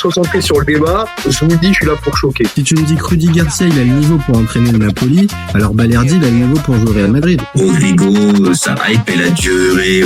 se concentrer sur le débat. Je vous le dis, je suis là pour choquer. Si tu me dis que Rudy Garcia, il a le niveau pour entraîner le Napoli, alors Balerdi, il a le niveau pour jouer au Real Madrid. Rodrigo, sa hype, elle a duré,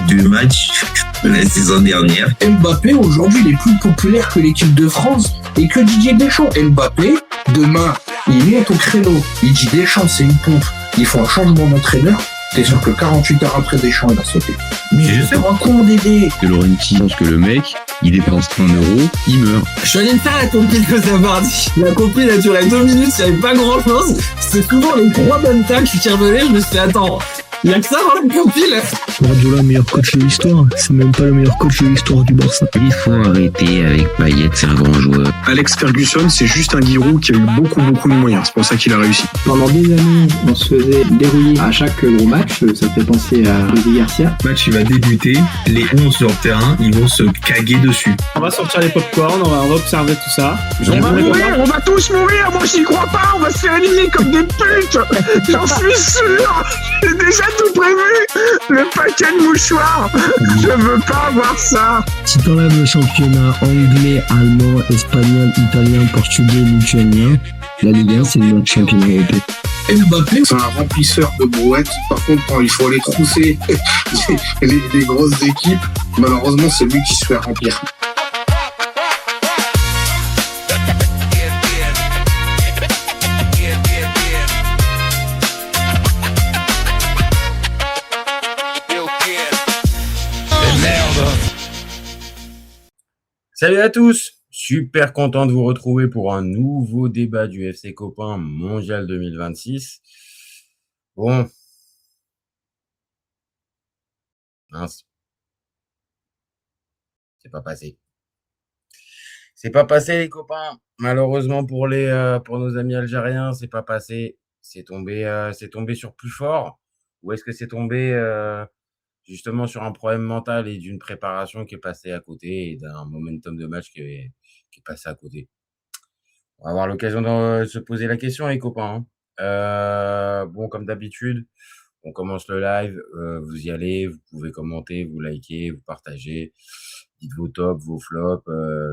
deux matchs la saison dernière. Mbappé, aujourd'hui, il est plus populaire que l'équipe de France et que Didier Deschamps. Mbappé, demain, il monte au créneau. Il dit Deschamps, c'est une pompe. Il faut un changement d'entraîneur. T'es sûr que 48 heures après Deschamps, il va sauter. Mais je sais pas con, Dédé. Que Laurenti pense que le mec, il dépense 1 euro, il meurt. Je suis allé me faire la compil que ça parti. La compil, elle a duré 2 minutes, il n'y avait pas grand chose. C'est souvent les 3 bonnes tacles qui revenaient, je me suis dit, attends, il y a que ça dans la compil. Guardiola, meilleur coach de l'histoire. C'est même pas le meilleur coach de l'histoire du Barça. Il faut arrêter avec Payet, c'est un grand joueur. Alex Ferguson, c'est juste un Giroud qui a eu beaucoup de moyens. C'est pour ça qu'il a réussi. Pendant des années, on se faisait dérouiller à chaque gros match. Ça fait penser à Rudy Garcia. Le match, il va débuter. Les 11 sur le terrain, ils vont se caguer dessus. On va sortir les popcorn, on va observer tout ça. On va tous mourir. Moi, j'y crois pas. On va se faire éliminer comme des putes. J'en suis sûr. J'ai déjà tout prévu. Le paquet de mouchoirs. Je veux pas avoir ça. Si t'enlèves le championnat anglais, allemand, espagnol, italien, portugais, lituanien, la Ligue 1, c'est le meilleur championnat européen. Mbappé, c'est un remplisseur de brouettes. Par contre, quand il faut aller trousser les grosses équipes, malheureusement, c'est lui qui se fait remplir. Salut à tous, super content de vous retrouver pour un nouveau débat du FC Copain Mondial 2026. Bon, mince, c'est pas passé. C'est pas passé les copains, malheureusement pour nos amis algériens, c'est pas passé. C'est tombé sur plus fort. Ou est-ce que c'est tombé justement sur un problème mental et d'une préparation qui est passée à côté et d'un momentum de match qui est passé à côté. On va avoir l'occasion de se poser la question, les copains. Bon, comme d'habitude, on commence le live. Vous y allez, vous pouvez commenter, vous liker, vous partagez. Dites vos tops, vos flops,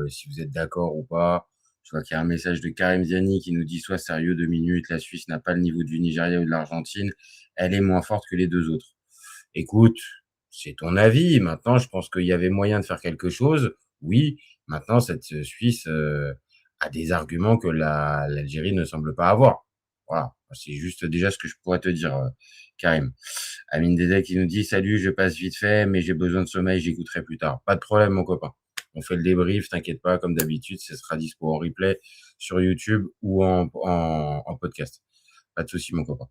si vous êtes d'accord ou pas. Je vois qu'il y a un message de Karim Ziani qui nous dit « Sois sérieux 2 minutes, la Suisse n'a pas le niveau du Nigeria ou de l'Argentine. Elle est moins forte que les 2 autres. » Écoute, c'est ton avis. Maintenant, je pense qu'il y avait moyen de faire quelque chose. Oui, maintenant, cette Suisse a des arguments que l'Algérie ne semble pas avoir. Voilà, c'est juste déjà ce que je pourrais te dire, Karim. Amine Dédé qui nous dit « Salut, je passe vite fait, mais j'ai besoin de sommeil, j'écouterai plus tard. » Pas de problème, mon copain. On fait le débrief, t'inquiète pas, comme d'habitude, ce sera dispo en replay sur YouTube ou en podcast. Pas de souci, mon copain.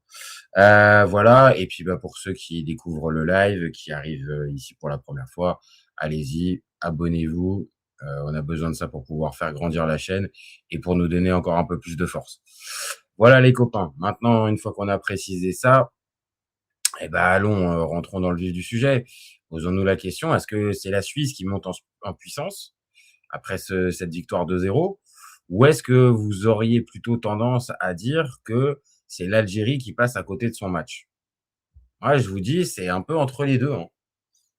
Voilà. Et puis, pour ceux qui découvrent le live, qui arrivent ici pour la première fois, allez-y, abonnez-vous. On a besoin de ça pour pouvoir faire grandir la chaîne et pour nous donner encore un peu plus de force. Voilà, les copains. Maintenant, une fois qu'on a précisé ça, allons, rentrons dans le vif du sujet. Posons-nous la question, est-ce que c'est la Suisse qui monte en puissance après cette victoire 2-0 ou est-ce que vous auriez plutôt tendance à dire que c'est l'Algérie qui passe à côté de son match? Moi, je vous dis, c'est un peu entre les deux. Hein.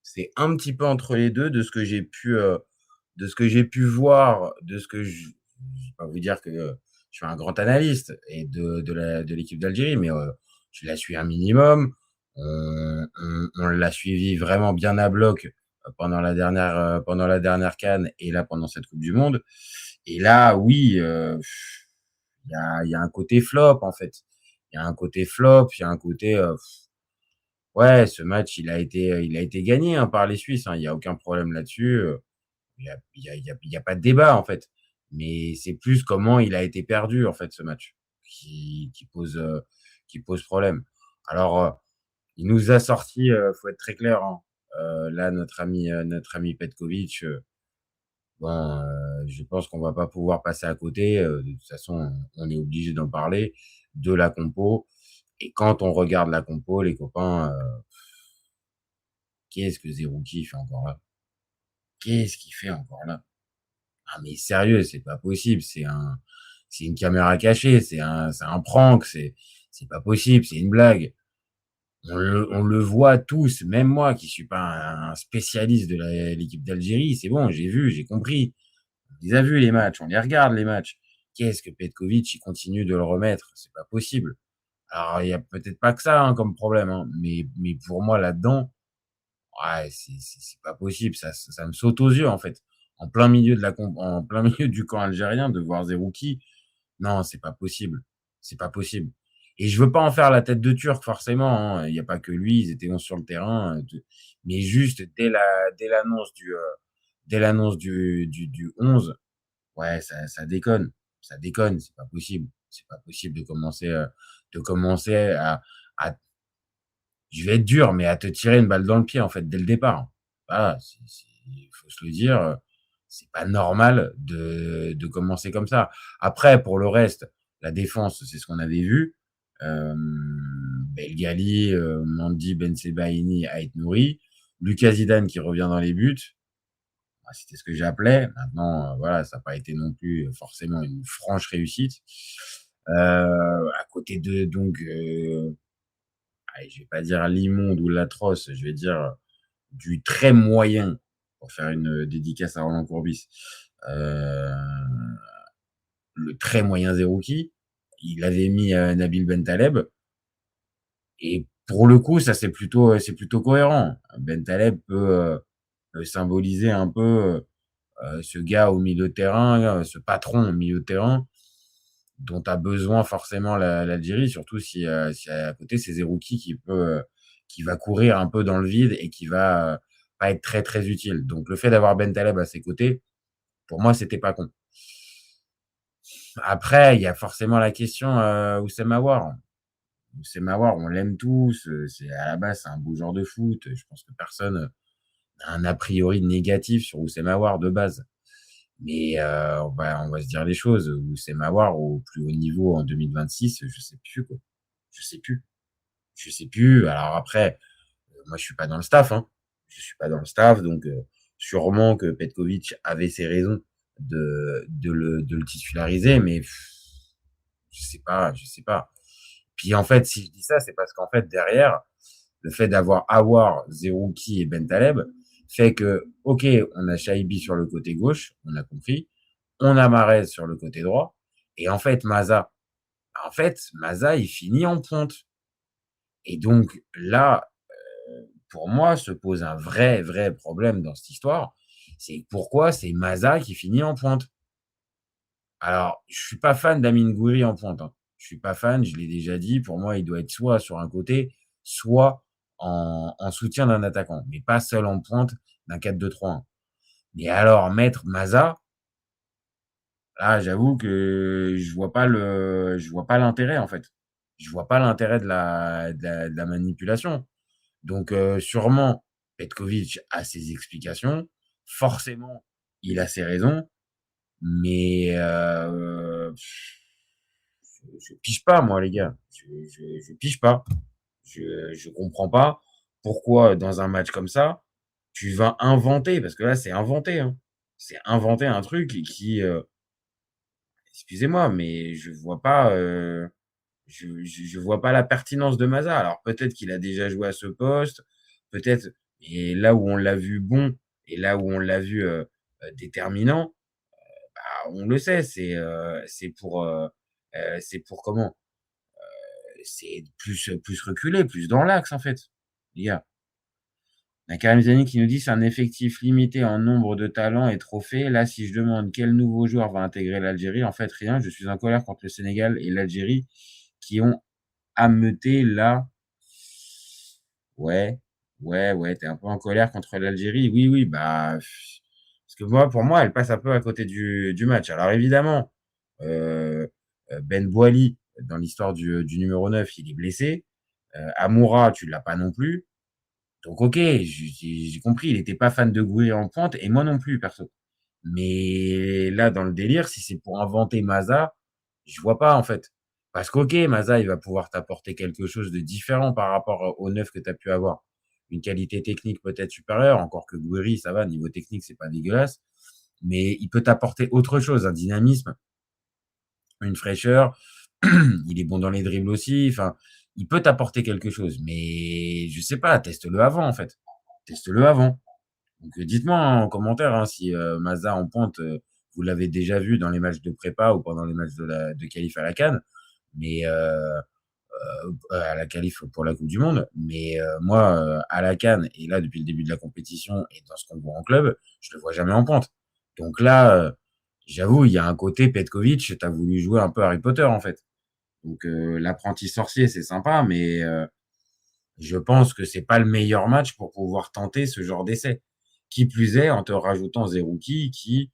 C'est un petit peu entre les deux de ce que j'ai pu voir, je vais pas vous dire que je suis un grand analyste et de l'équipe d'Algérie, mais je la suis un minimum. On l'a suivi vraiment bien à bloc pendant la dernière CAN et là pendant cette Coupe du Monde. Et là, oui, il y a un côté flop en fait. Il y a un côté flop, il y a un côté ouais, ce match il a été gagné par les Suisses. Il y a aucun problème là-dessus. Il y a pas de débat en fait. Mais c'est plus comment il a été perdu en fait ce match qui pose problème. Alors il nous a sorti, faut être très clair, là notre ami Petkovic, je pense qu'on va pas pouvoir passer à côté. De toute façon, on est obligé d'en parler de la compo. Et quand on regarde la compo, les copains, qu'est-ce que Zerouki fait encore là? Qu'est-ce qu'il fait encore là? Ah mais sérieux, c'est pas possible. C'est une caméra cachée, c'est un prank, c'est pas possible, c'est une blague. On le voit tous, même moi qui suis pas un spécialiste de l'équipe d'Algérie, c'est bon, j'ai vu, j'ai compris. les a vus les matchs, on les regarde les matchs. Qu'est-ce que Petkovic, il continue de le remettre? C'est pas possible. Alors, il y a peut-être pas que ça hein, comme problème, hein, mais pour moi là-dedans, ouais, c'est pas possible. Ça me saute aux yeux en fait. En plein milieu du camp algérien, de voir Zerouki, non, c'est pas possible. C'est pas possible. Et je veux pas en faire la tête de Turc forcément. Hein. Il y a pas que lui, ils étaient 11 sur le terrain. Mais juste dès l'annonce du 11, ouais, ça déconne. Ça déconne. C'est pas possible. C'est pas possible de commencer à je vais être dur, mais à te tirer une balle dans le pied, en fait, dès le départ. Voilà, il faut se le dire, c'est pas normal de commencer comme ça. Après, pour le reste, la défense, c'est ce qu'on avait vu. Belgali, Mandi, Ben Sebaini, Ait Nouri, Lucas Zidane qui revient dans les buts. C'était ce que j'appelais. Maintenant, voilà, ça n'a pas été non plus forcément une franche réussite. À côté de, donc, allez, je vais pas dire l'immonde ou l'atroce, je vais dire du très moyen, pour faire une dédicace à Roland Courbis. Le très moyen Zerouki, il avait mis Nabil Bentaleb, et pour le coup, ça c'est plutôt cohérent. Bentaleb peut symboliser un peu ce gars au milieu de terrain, ce patron au milieu de terrain, dont a besoin forcément l'Algérie, surtout si à côté c'est Zerouki qui va courir un peu dans le vide et qui va pas être très très utile. Donc le fait d'avoir Bentaleb à ses côtés, pour moi c'était pas con. Après il y a forcément la question Oussem Aouar. Oussem Aouar, on l'aime tous, c'est à la base c'est un beau joueur de foot. Je pense que personne n'a un a priori négatif sur Oussem Aouar de base. Mais on va se dire les choses. Oussem Aouar au plus haut niveau en 2026, je sais plus quoi. Je sais plus. Je sais plus. Alors après, moi je suis pas dans le staff. Hein. Je suis pas dans le staff, donc sûrement que Petkovic avait ses raisons de le titulariser, mais je sais pas. Puis en fait, si je dis ça, c'est parce qu'en fait derrière, le fait d'avoir Aouar, Zerouki et Bentaleb fait que, ok, on a Shaibi sur le côté gauche, on a compris, on a Mahrez sur le côté droit, et en fait, Maza, il finit en pointe. Et donc, là, pour moi, se pose un vrai problème dans cette histoire, c'est pourquoi c'est Maza qui finit en pointe. Alors, je suis pas fan d'Amin Gouiri en pointe. Hein. Je suis pas fan, je l'ai déjà dit, pour moi, il doit être soit sur un côté, soit en soutien d'un attaquant, mais pas seul en pointe d'un 4-2-3-1. Mais alors, mettre Maza, là, j'avoue que je vois pas l'intérêt, en fait. Je vois pas l'intérêt de la manipulation. Donc, sûrement, Petkovic a ses explications. Forcément, il a ses raisons. Mais je pige pas, moi, les gars. Je pige pas. Je comprends pas pourquoi, dans un match comme ça, tu vas inventer, parce que là, c'est inventé, hein. C'est inventer un truc qui, excusez-moi, mais je vois pas la pertinence de Maza. Alors peut-être qu'il a déjà joué à ce poste, peut-être, et là où on l'a vu bon, et là où on l'a vu déterminant, bah, on le sait, c'est pour comment? C'est plus reculé, plus dans l'axe en fait, les gars. Il y a Karim Zani qui nous dit c'est un effectif limité en nombre de talents et trophées. Là, si je demande quel nouveau joueur va intégrer l'Algérie, en fait, rien. Je suis en colère contre le Sénégal et l'Algérie qui ont ameuté là. Ouais, t'es un peu en colère contre l'Algérie. Oui, bah. Parce que moi, pour moi, elle passe un peu à côté du match. Alors évidemment, Ben Boili, dans l'histoire du numéro 9, il est blessé. Amoura, tu l'as pas non plus. Donc ok, j'ai compris, il était pas fan de Gouiri en pointe, et moi non plus, perso. Mais là, dans le délire, si c'est pour inventer Maza, je vois pas, en fait. Parce qu'ok, Maza, il va pouvoir t'apporter quelque chose de différent par rapport au neuf que tu as pu avoir. Une qualité technique peut-être supérieure, encore que Gouiri, ça va, niveau technique, c'est pas dégueulasse. Mais il peut t'apporter autre chose, un dynamisme, une fraîcheur. Il est bon dans les dribbles aussi, enfin, il peut t'apporter quelque chose, mais je sais pas, teste-le avant, en fait. Teste-le avant. Donc, dites-moi en commentaire hein, si Maza en pointe, vous l'avez déjà vu dans les matchs de prépa ou pendant les matchs de qualif à la CAN, mais à la qualif pour la Coupe du Monde. Mais moi, à la CAN, et là, depuis le début de la compétition et dans ce qu'on voit en club, je le vois jamais en pente. Donc là, j'avoue, il y a un côté Petkovic, tu as voulu jouer un peu Harry Potter, en fait. Donc l'apprenti sorcier, c'est sympa, mais je pense que c'est pas le meilleur match pour pouvoir tenter ce genre d'essai. Qui plus est, en te rajoutant Zerouki qui,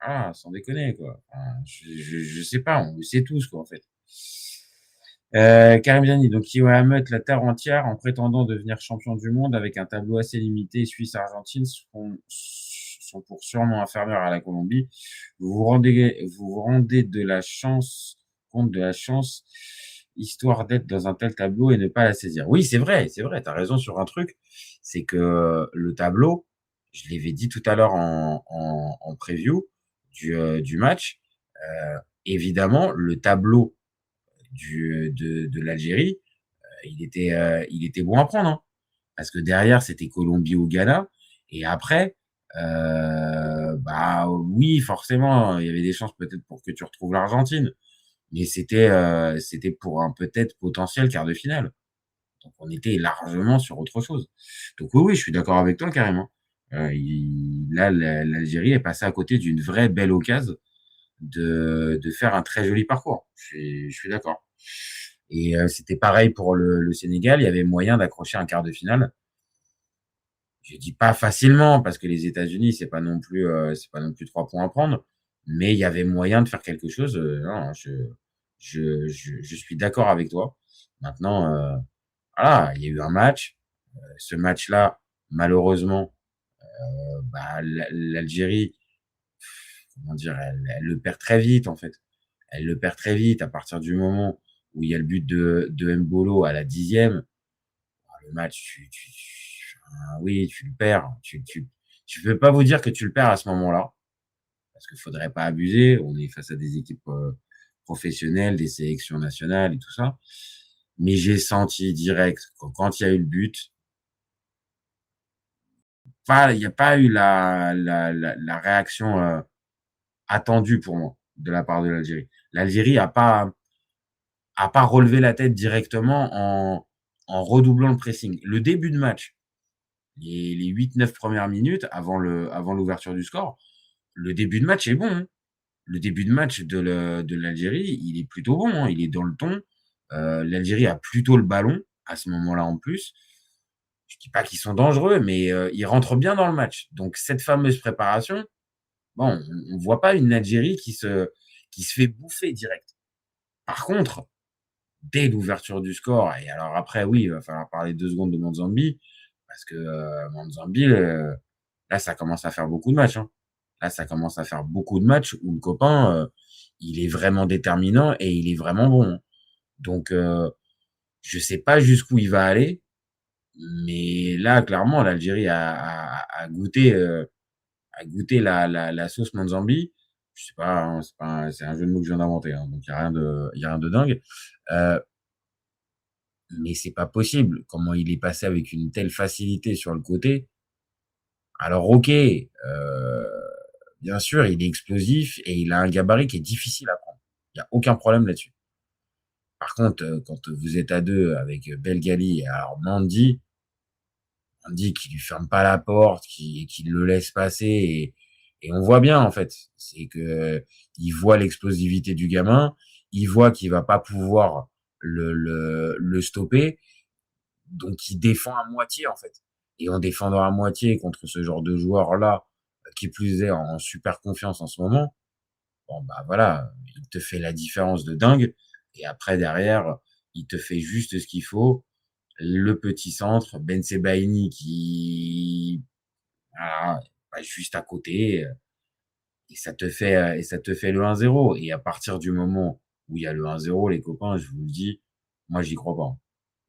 voilà, sans déconner, quoi. Enfin, je sais pas, on le sait tous, quoi, en fait. Karim Ziani, donc qui va mettre la terre entière en prétendant devenir champion du monde avec un tableau assez limité. Suisse-Argentine sont pour sûrement inférieurs à la Colombie. Vous vous rendez de la chance, compte de la chance, histoire d'être dans un tel tableau et ne pas la saisir. Oui, c'est vrai, t'as raison sur un truc. C'est que le tableau, je l'avais dit tout à l'heure en preview du match, évidemment, le tableau de l'Algérie, il était bon à prendre, hein. Parce que derrière, c'était Colombie ou Ghana. Et après, bah oui, forcément, il y avait des chances peut-être pour que tu retrouves l'Argentine. Mais c'était pour un peut-être potentiel quart de finale. Donc on était largement sur autre chose. Donc oui, je suis d'accord avec toi carrément. Là, l'Algérie est passée à côté d'une vraie belle occasion de faire un très joli parcours. Je suis d'accord. Et c'était pareil pour le Sénégal. Il y avait moyen d'accrocher un quart de finale. Je dis pas facilement parce que les États-Unis c'est pas non plus 3 points à prendre, mais il y avait moyen de faire quelque chose. Non, je suis d'accord avec toi. Maintenant, voilà, il y a eu un match. Ce match-là, malheureusement, bah, l'Algérie, comment dire, elle le perd très vite en fait. Elle le perd très vite à partir du moment où il y a le but de Mbolo à la 10e. Le match, oui, tu le perds. Tu peux pas vous dire que tu le perds à ce moment-là, parce qu'il faudrait pas abuser. On est face à des équipes professionnelles, des sélections nationales et tout ça. Mais j'ai senti direct quand il y a eu le but, il n'y a pas eu la réaction attendue pour moi de la part de l'Algérie. L'Algérie a pas relevé la tête directement en redoublant le pressing. Le début de match, les 8-9 premières minutes avant l'ouverture du score, le début de match est bon, hein. Le début de match de l'Algérie, il est plutôt bon, hein. Il est dans le ton. L'Algérie a plutôt le ballon à ce moment-là en plus. Je dis pas qu'ils sont dangereux, mais ils rentrent bien dans le match. Donc cette fameuse préparation, bon, on voit pas une Algérie qui se fait bouffer direct. Par contre, dès l'ouverture du score, et alors après, oui, il va falloir parler 2 secondes de Monzambi, parce que Monzambi, là, ça commence à faire beaucoup de matchs, hein. Là, ça commence à faire beaucoup de matchs où le copain, il est vraiment déterminant et il est vraiment bon, hein. Donc, je sais pas jusqu'où il va aller, mais là, clairement, l'Algérie a goûté la sauce Monzambi. Je sais pas, hein, c'est un jeu de mots que je viens d'inventer, hein, donc il y a rien de dingue. Mais c'est pas possible. Comment il est passé avec une telle facilité sur le côté. Alors ok, bien sûr, il est explosif et il a un gabarit qui est difficile à prendre. Il y a aucun problème là-dessus. Par contre, quand vous êtes à deux avec Belgali et alors Mandy qui lui ferme pas la porte, qui le laisse passer et on voit bien en fait, c'est que il voit l'explosivité du gamin, il voit qu'il va pas pouvoir le stopper, donc il défend à moitié en fait. Et en défendant à moitié contre ce genre de joueur là, qui plus est en super confiance en ce moment, bon bah voilà, il te fait la différence de dingue. Et après derrière, il te fait juste ce qu'il faut. Le petit centre, Ben Sebaini qui voilà, bah, juste à côté, et ça te fait le 1-0. Et à partir du moment où il y a le 1-0, les copains, je vous le dis, moi j'y crois pas.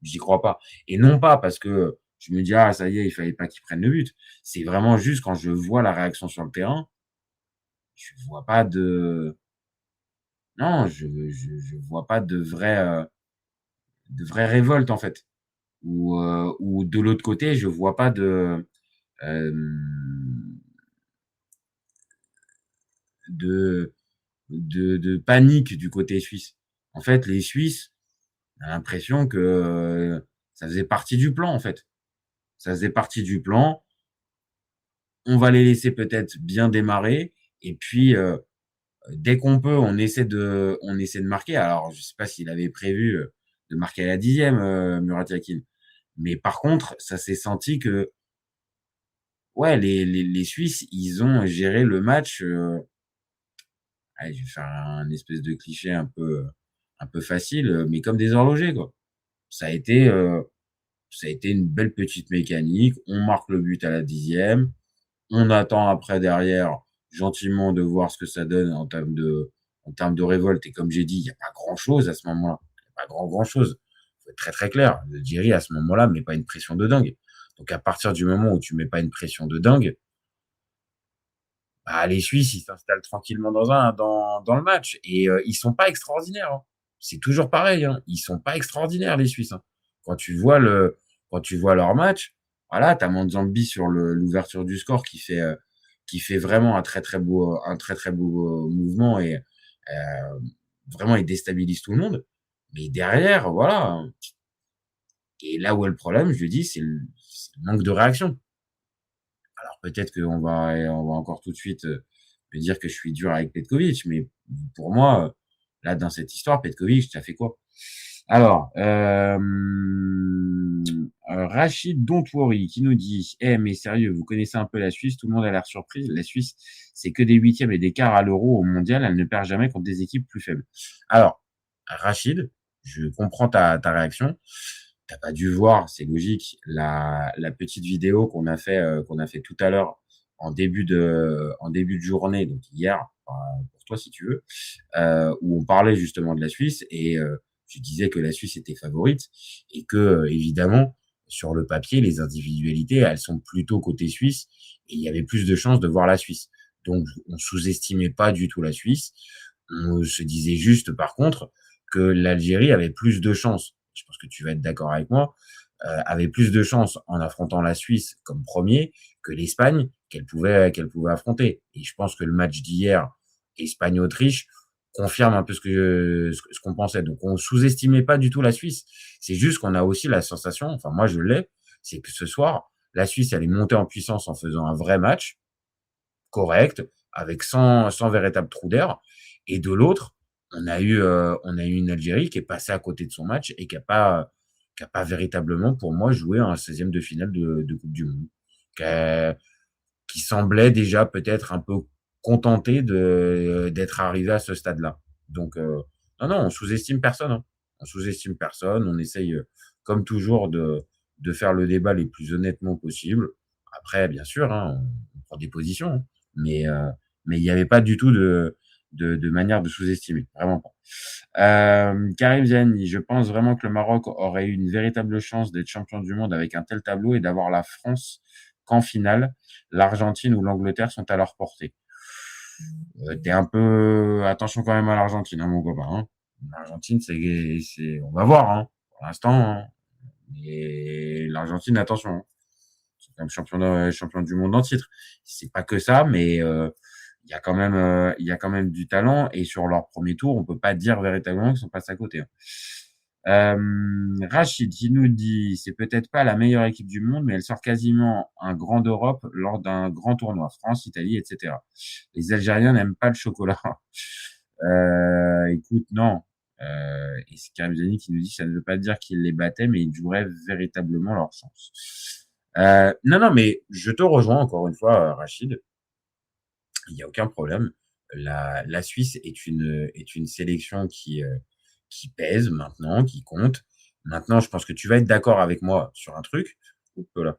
J'y crois pas. Et non pas parce que je me dis ah ça y est, il fallait pas qu'ils prennent le but. C'est vraiment juste quand je vois la réaction sur le terrain, je vois pas de non, je vois pas de vraie révolte en fait. Ou de l'autre côté, je vois pas de de panique du côté suisse. En fait, les Suisses, on a l'impression que ça faisait partie du plan, en fait. Ça faisait partie du plan. On va les laisser peut-être bien démarrer. Et puis, dès qu'on peut, on essaie de marquer. Alors, je sais pas s'il avait prévu de marquer à la 10e, Murat Yakin. Mais par contre, ça s'est senti que, ouais, les Suisses, ils ont géré le match. Allez, je vais faire un espèce de cliché un peu facile, mais comme des horlogers, quoi. Ça a été, euh, ça a été une belle petite mécanique. On marque le but à la 10e. On attend après derrière, gentiment, de voir ce que ça donne en termes de révolte. Et comme j'ai dit, il n'y a pas grand-chose à ce moment-là. Il n'y a pas grand-chose. Faut être très, très clair. Le Algérie, à ce moment-là, met pas une pression de dingue. Donc, à partir du moment où tu mets pas une pression de dingue, bah, les Suisses, ils s'installent tranquillement dans le match. Et ils sont pas extraordinaires, hein. C'est toujours pareil, hein. Ils sont pas extraordinaires, les Suisses, hein. Quand tu vois leur match, voilà, t'as Manzambi sur l'ouverture du score qui fait vraiment un très très beau mouvement et vraiment il déstabilise tout le monde. Mais derrière, voilà. Et là où est le problème, je dis, c'est le manque de réaction. Alors peut-être on va encore tout de suite me dire que je suis dur avec Petkovic, mais pour moi, là dans cette histoire, Petkovic, ça fait quoi? Alors, Rachid Don't Worry qui nous dit: Eh, mais sérieux, vous connaissez un peu la Suisse, tout le monde a l'air surpris. La Suisse, c'est que des huitièmes et des quarts à l'Euro, au mondial, elle ne perd jamais contre des équipes plus faibles. Alors, Rachid, je comprends ta réaction. T'as pas dû voir, c'est logique, la petite vidéo qu'on a fait tout à l'heure en début de journée, donc hier, pour toi si tu veux, où on parlait justement de la Suisse et je disais que la Suisse était favorite et que évidemment sur le papier les individualités elles sont plutôt côté suisse et il y avait plus de chances de voir la Suisse. Donc on sous-estimait pas du tout la Suisse, on se disait juste par contre que l'Algérie avait plus de chances. Je pense que tu vas être d'accord avec moi, avait plus de chances en affrontant la Suisse comme premier que l'Espagne qu'elle pouvait affronter. Et je pense que le match d'hier, Espagne-Autriche, confirme un peu ce qu'on pensait. Donc on sous-estimait pas du tout la Suisse. C'est juste qu'on a aussi la sensation, enfin moi je l'ai, c'est que ce soir, la Suisse elle est montée en puissance en faisant un vrai match correct, avec sans véritable trou d'air. Et de l'autre, on a eu une Algérie qui est passée à côté de son match et qui a pas véritablement, pour moi, joué un 16e de finale de Coupe du Monde. Qui semblait déjà peut-être un peu contenté d'être arrivé à ce stade-là. Donc, non, on sous-estime personne, hein. On sous-estime personne. On essaye, comme toujours, de faire le débat les plus honnêtement possible. Après, bien sûr, hein, on prend des positions, hein, mais il n'y avait pas du tout de manière de sous-estimer, vraiment pas. Karim Ziani, je pense vraiment que le Maroc aurait eu une véritable chance d'être champion du monde avec un tel tableau et d'avoir la France qu'en finale, l'Argentine ou l'Angleterre sont à leur portée. T'es un peu attention quand même à l'Argentine, hein, mon copain, hein. L'Argentine, on va voir, hein, pour l'instant, hein. Et l'Argentine, attention, hein. C'est quand même champion du monde en titre. C'est pas que ça, mais il y a quand même du talent et sur leur premier tour, on peut pas dire véritablement qu'ils sont passés à côté, hein. Rachid qui nous dit: c'est peut-être pas la meilleure équipe du monde, mais elle sort quasiment un grand d'Europe lors d'un grand tournoi, France, Italie, etc. Les Algériens n'aiment pas le chocolat. Écoute, non. Et c'est Karim Zani qui nous dit: ça ne veut pas dire qu'ils les battaient, mais ils joueraient véritablement leur chance. Non, mais je te rejoins encore une fois, Rachid. Il n'y a aucun problème. La Suisse est une sélection qui pèse maintenant, qui compte. Maintenant, je pense que tu vas être d'accord avec moi sur un truc. Oups là.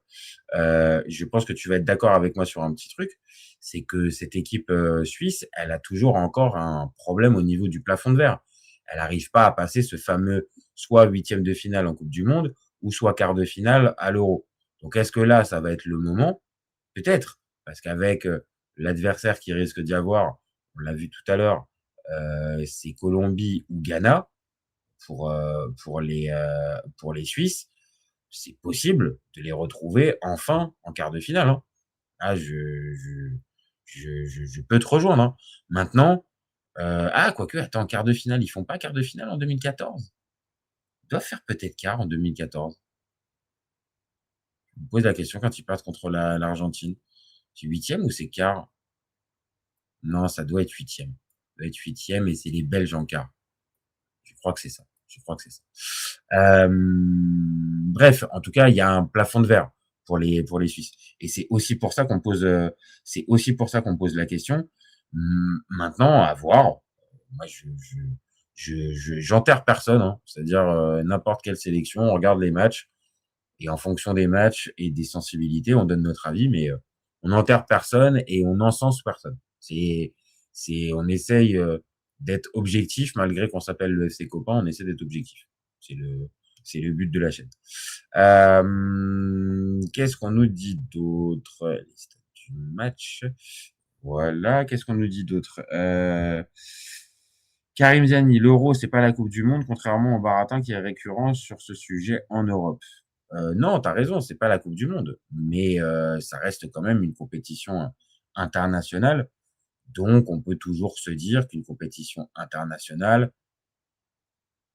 Je pense que tu vas être d'accord avec moi sur un petit truc. C'est que cette équipe suisse, elle a toujours encore un problème au niveau du plafond de verre. Elle n'arrive pas à passer ce fameux soit huitième de finale en Coupe du Monde ou soit quart de finale à l'Euro. Donc, est-ce que là, ça va être le moment? Peut-être. Parce qu'avec l'adversaire qui risque d'y avoir, on l'a vu tout à l'heure, c'est Colombie ou Ghana pour les Suisses, c'est possible de les retrouver enfin en quart de finale, hein. Là, Je peux te rejoindre, hein. Maintenant, quoique, attends, quart de finale, ils font pas quart de finale en 2014? Ils doivent faire peut-être quart en 2014. Je me pose la question quand ils passent contre l'Argentine. C'est huitième ou c'est quart? Non, ça doit être huitième. Ça doit être huitième et c'est les Belges en quart. Je crois que c'est ça. Bref, en tout cas, il y a un plafond de verre pour les Suisses. Et c'est aussi pour ça qu'on pose la question. Maintenant, à voir. Moi, j'enterre personne, hein. C'est-à-dire n'importe quelle sélection, on regarde les matchs et en fonction des matchs et des sensibilités, on donne notre avis, mais on n'enterre personne et on n'encense personne. On essaye d'être objectif malgré qu'on s'appelle le FC Copain, on essaie d'être objectif. C'est le but de la chaîne. Qu'est-ce qu'on nous dit d'autre? Les stats du match. Voilà. Qu'est-ce qu'on nous dit d'autre? Karim Ziani, l'Euro, c'est pas la Coupe du Monde, contrairement au baratin qui est récurrent sur ce sujet en Europe. Non, t'as raison, c'est pas la Coupe du Monde, mais ça reste quand même une compétition internationale. Donc, on peut toujours se dire qu'une compétition internationale,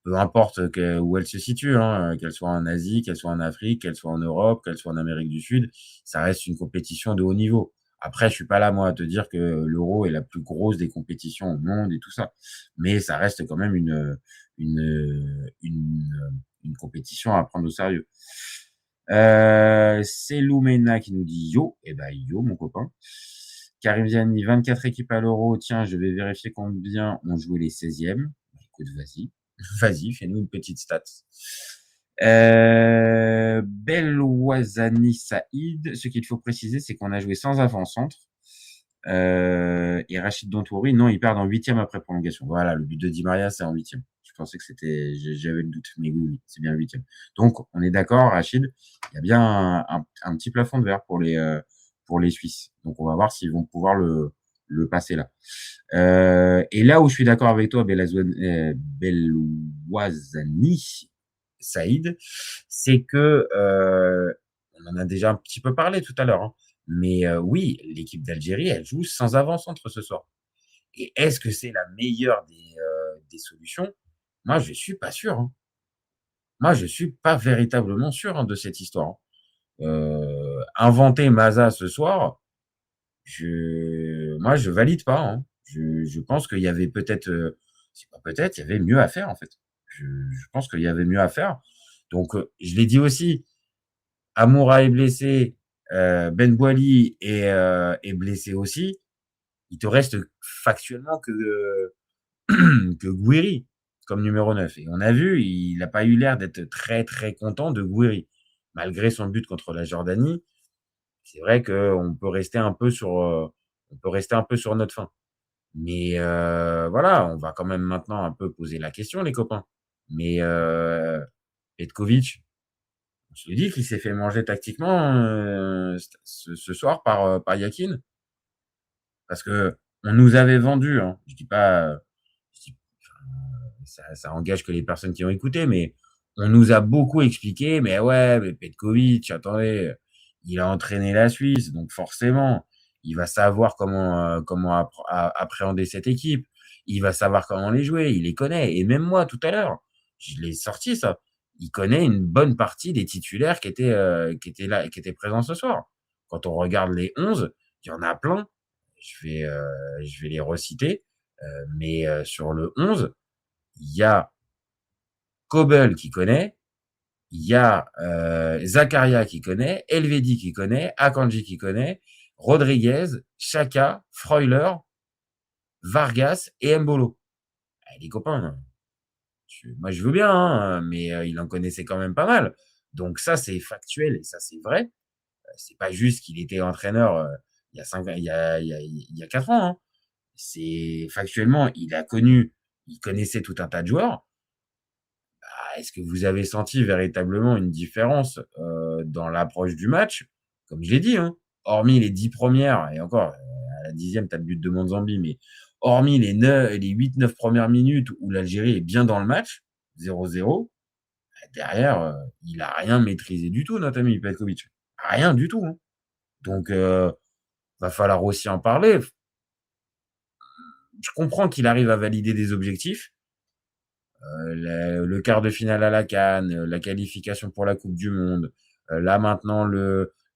peu importe où elle se situe, hein, qu'elle soit en Asie, qu'elle soit en Afrique, qu'elle soit en Europe, qu'elle soit en Amérique du Sud, ça reste une compétition de haut niveau. Après, je suis pas là, moi, à te dire que l'Euro est la plus grosse des compétitions au monde et tout ça. Mais ça reste quand même une compétition à prendre au sérieux. C'est Lumena qui nous dit yo. Eh ben, yo, mon copain. Karim Ziani, 24 équipes à l'Euro. Tiens, je vais vérifier combien ont joué les 16e. Écoute, vas-y. Vas-y, fais-nous une petite stat. Belouazani Saïd, ce qu'il faut préciser, c'est qu'on a joué sans avant-centre. Et Rachid Dontouri, non, il perd en 8e après prolongation. Voilà, le but de Di Maria, c'est en 8e. Je pensais que j'avais le doute, mais oui, c'est bien 8e. Donc, on est d'accord, Rachid, il y a bien un petit plafond de verre pour les Suisses. Donc, on va voir s'ils vont pouvoir le passer là. Et là où je suis d'accord avec toi, Belouazani Saïd, c'est que on en a déjà un petit peu parlé tout à l'heure, hein, mais oui, l'équipe d'Algérie, elle joue sans avant-centre ce soir. Et est-ce que c'est la meilleure des solutions? Moi, je suis pas sûr, hein. Moi, je suis pas véritablement sûr, hein, de cette histoire, hein. Inventer Maza ce soir, moi, je valide pas, hein. Je pense qu'il y avait peut-être, c'est pas peut-être, il y avait mieux à faire en fait. Je pense qu'il y avait mieux à faire. Donc, je l'ai dit aussi, Amoura est blessé, Ben Boili est blessé aussi. Il te reste factuellement que Gouiri comme numéro 9. Et on a vu, il n'a pas eu l'air d'être très très content de Gouiri. Malgré son but contre la Jordanie, c'est vrai qu'on peut rester un peu sur notre faim. Mais voilà, on va quand même maintenant un peu poser la question, les copains. Mais Petkovic, on se dit qu'il s'est fait manger tactiquement ce soir par Yakin. Parce que on nous avait vendu, hein, je dis pas, ça engage que les personnes qui ont écouté, mais on nous a beaucoup expliqué, mais ouais, mais Petkovic, attendez, il a entraîné la Suisse, donc forcément, il va savoir comment appréhender cette équipe. Il va savoir comment les jouer. Il les connaît. Et même moi, tout à l'heure, je l'ai sorti, ça. Il connaît une bonne partie des titulaires qui étaient là, qui étaient présents ce soir. Quand on regarde les 11, il y en a plein. Je vais les reciter. Mais sur le 11, il y a Kobel qui connaît. Il y a Zakaria qui connaît, Elvedi qui connaît, Akanji qui connaît, Rodriguez, Chaka, Freuler, Vargas et Mbolo. Les copains, moi je veux bien, hein, mais il en connaissait quand même pas mal. Donc ça, c'est factuel et ça, c'est vrai. C'est pas juste qu'il était entraîneur il y a 4 ans. Hein. C'est factuellement, il connaissait tout un tas de joueurs. Est-ce que vous avez senti véritablement une différence dans l'approche du match? Comme je l'ai dit, hein, hormis les 10 premières, et encore, à la 10e, tu as le but de Monzambi, mais hormis les 8-9 premières minutes où l'Algérie est bien dans le match, 0-0, derrière, il a rien maîtrisé du tout, notre ami Petkovic. Rien du tout. Hein. Donc, Va falloir aussi en parler. Je comprends qu'il arrive à valider des objectifs. Le quart de finale à la CAN, la qualification pour la Coupe du Monde, là maintenant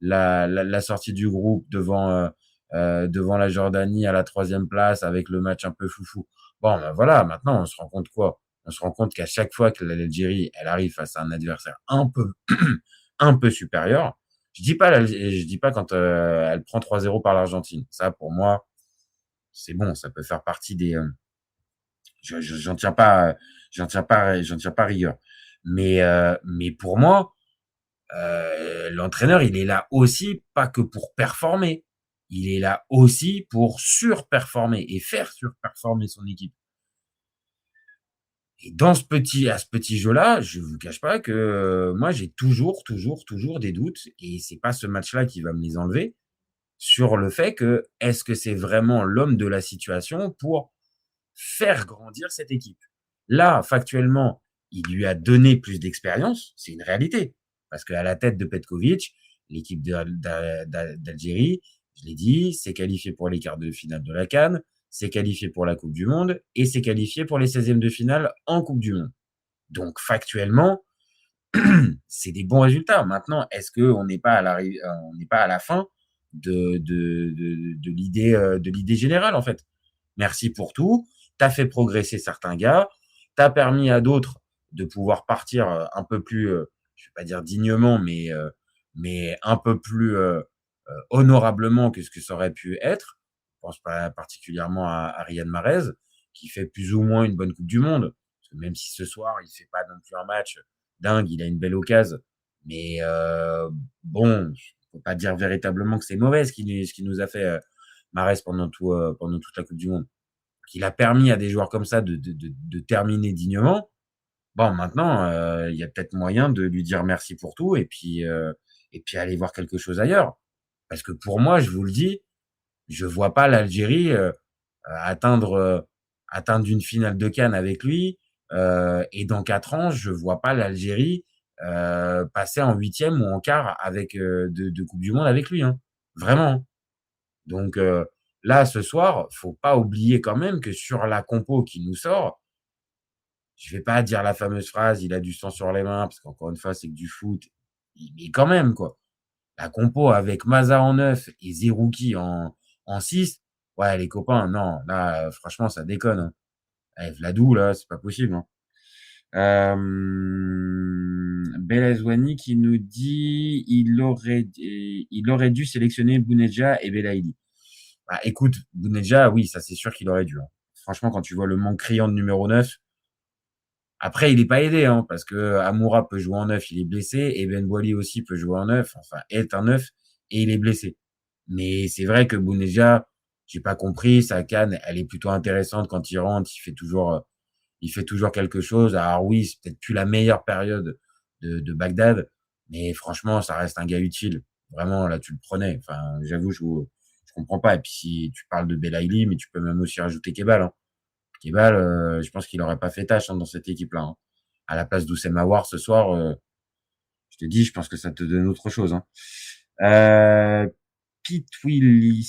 la sortie du groupe devant la Jordanie à la 3e place avec le match un peu foufou. Bon, ben voilà, maintenant on se rend compte quoi? On se rend compte qu'à chaque fois que l'Algérie elle arrive face à un adversaire un peu un peu supérieur, je dis pas quand elle prend 3-0 par l'Argentine. Ça pour moi, c'est bon, ça peut faire partie des j'en tiens pas rigueur. Mais pour moi, l'entraîneur, il est là aussi pas que pour performer. Il est là aussi pour surperformer et faire surperformer son équipe. Et à ce petit jeu-là, je vous cache pas que moi, j'ai toujours des doutes et c'est pas ce match-là qui va me les enlever sur le fait que est-ce que c'est vraiment l'homme de la situation pour faire grandir cette équipe. Là, factuellement, il lui a donné plus d'expérience, c'est une réalité. Parce qu'à la tête de Petkovic, l'équipe d'Algérie, je l'ai dit, s'est qualifiée pour les quarts de finale de la CAN, s'est qualifiée pour la Coupe du Monde et s'est qualifiée pour les 16e de finale en Coupe du Monde. Donc, factuellement, c'est des bons résultats. Maintenant, est-ce qu'on n'est pas à la fin de l'idée générale, en fait? Merci pour tout. T'as fait progresser certains gars. T'as permis à d'autres de pouvoir partir un peu plus, je vais pas dire dignement, mais un peu plus honorablement que ce que ça aurait pu être. Je pense pas particulièrement à Riyad Mahrez, qui fait plus ou moins une bonne Coupe du Monde. Parce que même si ce soir, il fait pas non plus un match dingue, il a une belle occasion. Mais bon, faut pas dire véritablement que c'est mauvais ce qui nous a fait Mahrez pendant toute la Coupe du Monde. Il a permis à des joueurs comme ça de terminer dignement. Bon, maintenant, il y a peut-être moyen de lui dire merci pour tout et puis aller voir quelque chose ailleurs. Parce que pour moi, je vous le dis, je vois pas l'Algérie atteindre une finale de CAN avec lui. Et dans 4 ans, je vois pas l'Algérie passer en 8e ou en quart avec de Coupe du Monde avec lui. Hein. Vraiment. Donc là, ce soir, faut pas oublier quand même que sur la compo qui nous sort, je vais pas dire la fameuse phrase, il a du sang sur les mains, parce qu'encore une fois, c'est que du foot. Mais quand même, quoi. La compo avec Maza en 9 et Zerouki en 6, ouais, les copains, non, là, franchement, ça déconne. Hein. Eh, Vladou, là, c'est pas possible. Hein. Belazouani qui nous dit il aurait dû sélectionner Bounedjah et Belaïli. Bah, écoute, Bounedjah, oui, ça c'est sûr qu'il aurait dû. Hein. Franchement, quand tu vois le manque criant de numéro 9, après, il est pas aidé, hein, parce que Amoura peut jouer en 9, il est blessé, et Ben Boili aussi peut jouer en 9, enfin, est un 9, et il est blessé. Mais c'est vrai que Bounedjah, j'ai pas compris, sa canne, elle est plutôt intéressante quand il rentre, il fait toujours quelque chose. Alors oui, c'est peut-être plus la meilleure période de Bagdad, mais franchement, ça reste un gars utile. Vraiment, là, tu le prenais. Enfin, j'avoue, je comprends pas. Et puis, si tu parles de Belaïli, mais tu peux même aussi rajouter Kebal. Hein. Kebal, je pense qu'il aurait pas fait tâche hein, dans cette équipe-là. Hein. À la place d'Oussem Aouar ce soir, je te dis, je pense que ça te donne autre chose. Hein. Pete Wills,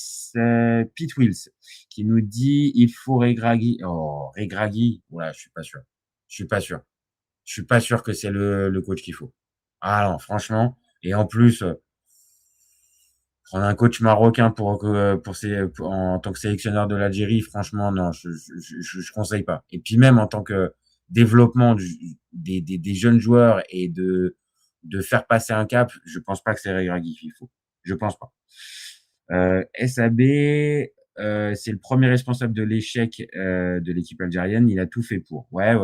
qui nous dit il faut Regragui. Oh, Regragui, voilà, je suis pas sûr. Je suis pas sûr que c'est le coach qu'il faut. Ah non, franchement. Et en plus, prendre un coach marocain en tant que sélectionneur de l'Algérie, franchement, non, je conseille pas. Et puis même en tant que développement des jeunes joueurs et de faire passer un cap, je pense pas que c'est Regragui qu'il faut. Je pense pas. SAB, c'est le premier responsable de l'échec de l'équipe algérienne. Il a tout fait pour. Ouais.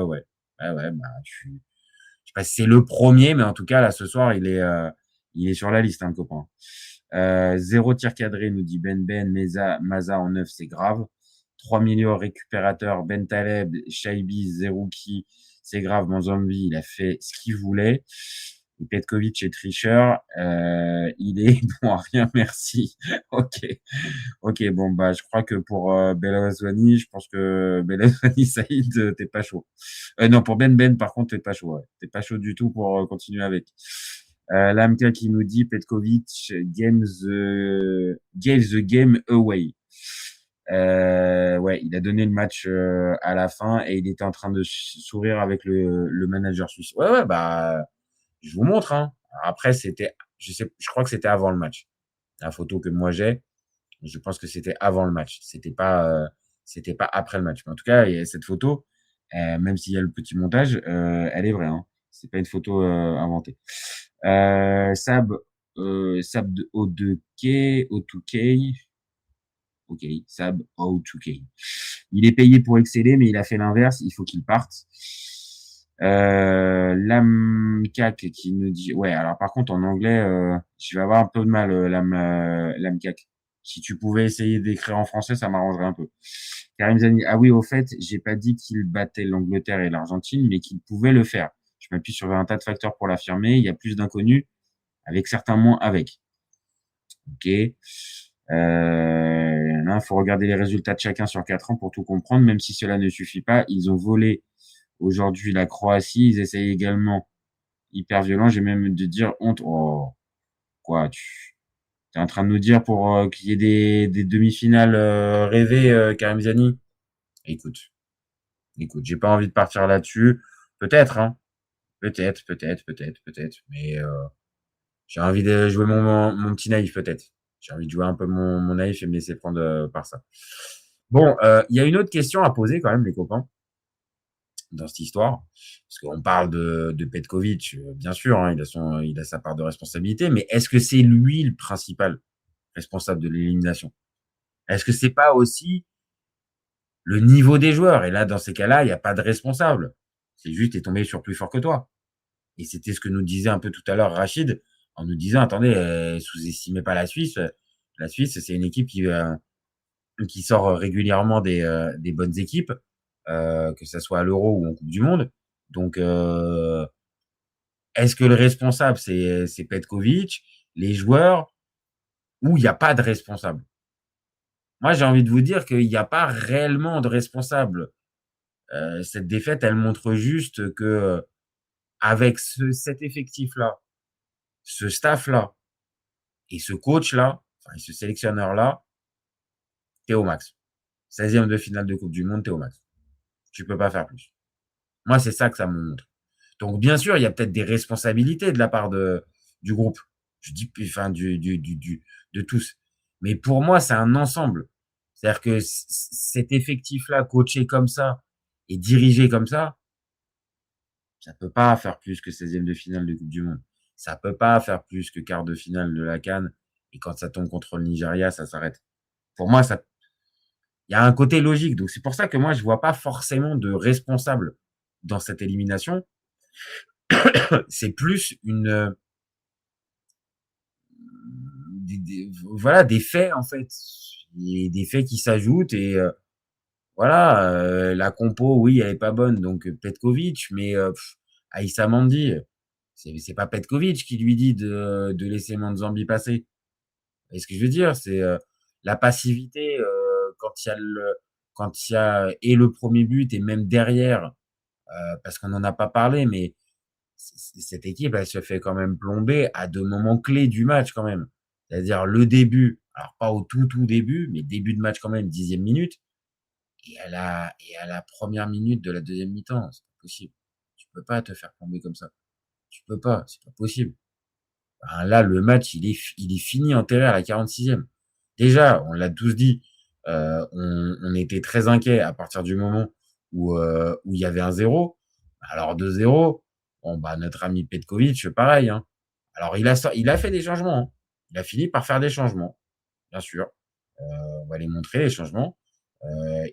Bah, je sais pas si c'est le premier, mais en tout cas là ce soir il est sur la liste, hein, copain. 0 tir cadré, nous dit Ben Maza en 9, c'est grave. 3 milieux récupérateurs, Ben Taleb, Shaibi, Zerouki, c'est grave. Manzambi, il a fait ce qu'il voulait. Petkovic est tricheur, il est bon à rien, merci. Ok, bon bah je crois que pour Belazouani, je pense que Belazouani Saïd, t'es pas chaud. Non, pour Ben par contre, t'es pas chaud. Ouais. T'es pas chaud du tout pour continuer avec. Lamka qui nous dit Petkovic gave the game away. Ouais, il a donné le match à la fin et il était en train de sourire avec le manager suisse. Ouais, bah, je vous montre. Hein. Alors après, je crois que c'était avant le match. La photo que moi j'ai, je pense que c'était avant le match. C'était pas après le match. Mais en tout cas, il y a cette photo, même s'il y a le petit montage, elle est vraie. Hein. C'est pas une photo inventée. Sab de O2K. Ok, Sab O2K. Il est payé pour exceller, mais il a fait l'inverse. Il faut qu'il parte. Lamkak qui nous dit, ouais, alors par contre en anglais, je vais avoir un peu de mal, Lamkak. Si tu pouvais essayer d'écrire en français, ça m'arrangerait un peu. Karim Zani, ah oui, au fait, j'ai pas dit qu'il battait l'Angleterre et l'Argentine, mais qu'il pouvait le faire. Je m'appuie sur un tas de facteurs pour l'affirmer. Il y a plus d'inconnus, avec certains moins avec. Ok. Faut regarder les résultats de chacun sur 4 ans pour tout comprendre, même si cela ne suffit pas. Ils ont volé aujourd'hui la Croatie. Ils essayent également hyper violent. J'ai même de dire honte. Oh, quoi, tu es en train de nous dire pour qu'il y ait des demi-finales rêvées, Karim Zani? Écoute, j'ai pas envie de partir là-dessus. Peut-être, hein. Peut-être. Mais j'ai envie de jouer mon petit naïf, peut-être. J'ai envie de jouer un peu mon naïf et me laisser prendre par ça. Bon, il y a une autre question à poser quand même, les copains, dans cette histoire. Parce qu'on parle de Petkovic, bien sûr, hein, il a sa part de responsabilité, mais est-ce que c'est lui le principal responsable de l'élimination? Est-ce que c'est pas aussi le niveau des joueurs? Et là, dans ces cas-là, il n'y a pas de responsable. C'est juste, t'es tombé sur plus fort que toi. Et c'était ce que nous disait un peu tout à l'heure Rachid, en nous disant, attendez, sous-estimez pas la Suisse. La Suisse, c'est une équipe qui sort régulièrement des bonnes équipes, que ça soit à l'Euro ou en Coupe du Monde. Donc, est-ce que le responsable, c'est Petkovic, les joueurs, ou il n'y a pas de responsable? Moi, j'ai envie de vous dire qu'il n'y a pas réellement de responsable. Cette défaite, elle montre juste que avec cet effectif-là, ce staff-là et ce coach-là, enfin, ce sélectionneur-là, t'es au max. 16e de finale de Coupe du Monde, t'es au max. Tu peux pas faire plus. Moi, c'est ça que ça me montre. Donc, bien sûr, il y a peut-être des responsabilités de la part du groupe. Je dis, enfin, de tous. Mais pour moi, c'est un ensemble. C'est-à-dire que cet effectif-là, coaché comme ça et dirigé comme ça peut pas faire plus que 16e de finale de Coupe du Monde. Ça peut pas faire plus que quart de finale de la CAN. Et quand ça tombe contre le Nigeria, ça s'arrête. Pour moi, il y a un côté logique. Donc, c'est pour ça que moi, je vois pas forcément de responsable dans cette élimination. C'est plus voilà, des faits, en fait. Et des faits qui s'ajoutent et voilà, la compo, oui, elle est pas bonne. Donc, Petkovic, mais Aïssa Mandi, c'est pas Petkovic qui lui dit de laisser Manzambi passer. Et ce que je veux dire, c'est la passivité quand il y a et le premier but et même derrière, parce qu'on n'en a pas parlé, mais cette équipe, elle se fait quand même plomber à de moments clés du match quand même. C'est-à-dire le début, alors pas au tout début, mais début de match quand même, 10e minute, et à la première minute de la deuxième mi-temps, c'est pas possible. Tu peux pas te faire plomber comme ça. Tu peux pas, c'est pas possible. Ben là, le match, il est fini, enterré à la 46e. Déjà, on l'a tous dit, on était très inquiets à partir du moment où il y avait un 0. Alors 2-0, bon bah notre ami Petkovic, pareil. Hein. Alors il a fait des changements. Hein. Il a fini par faire des changements, bien sûr. On va les montrer les changements.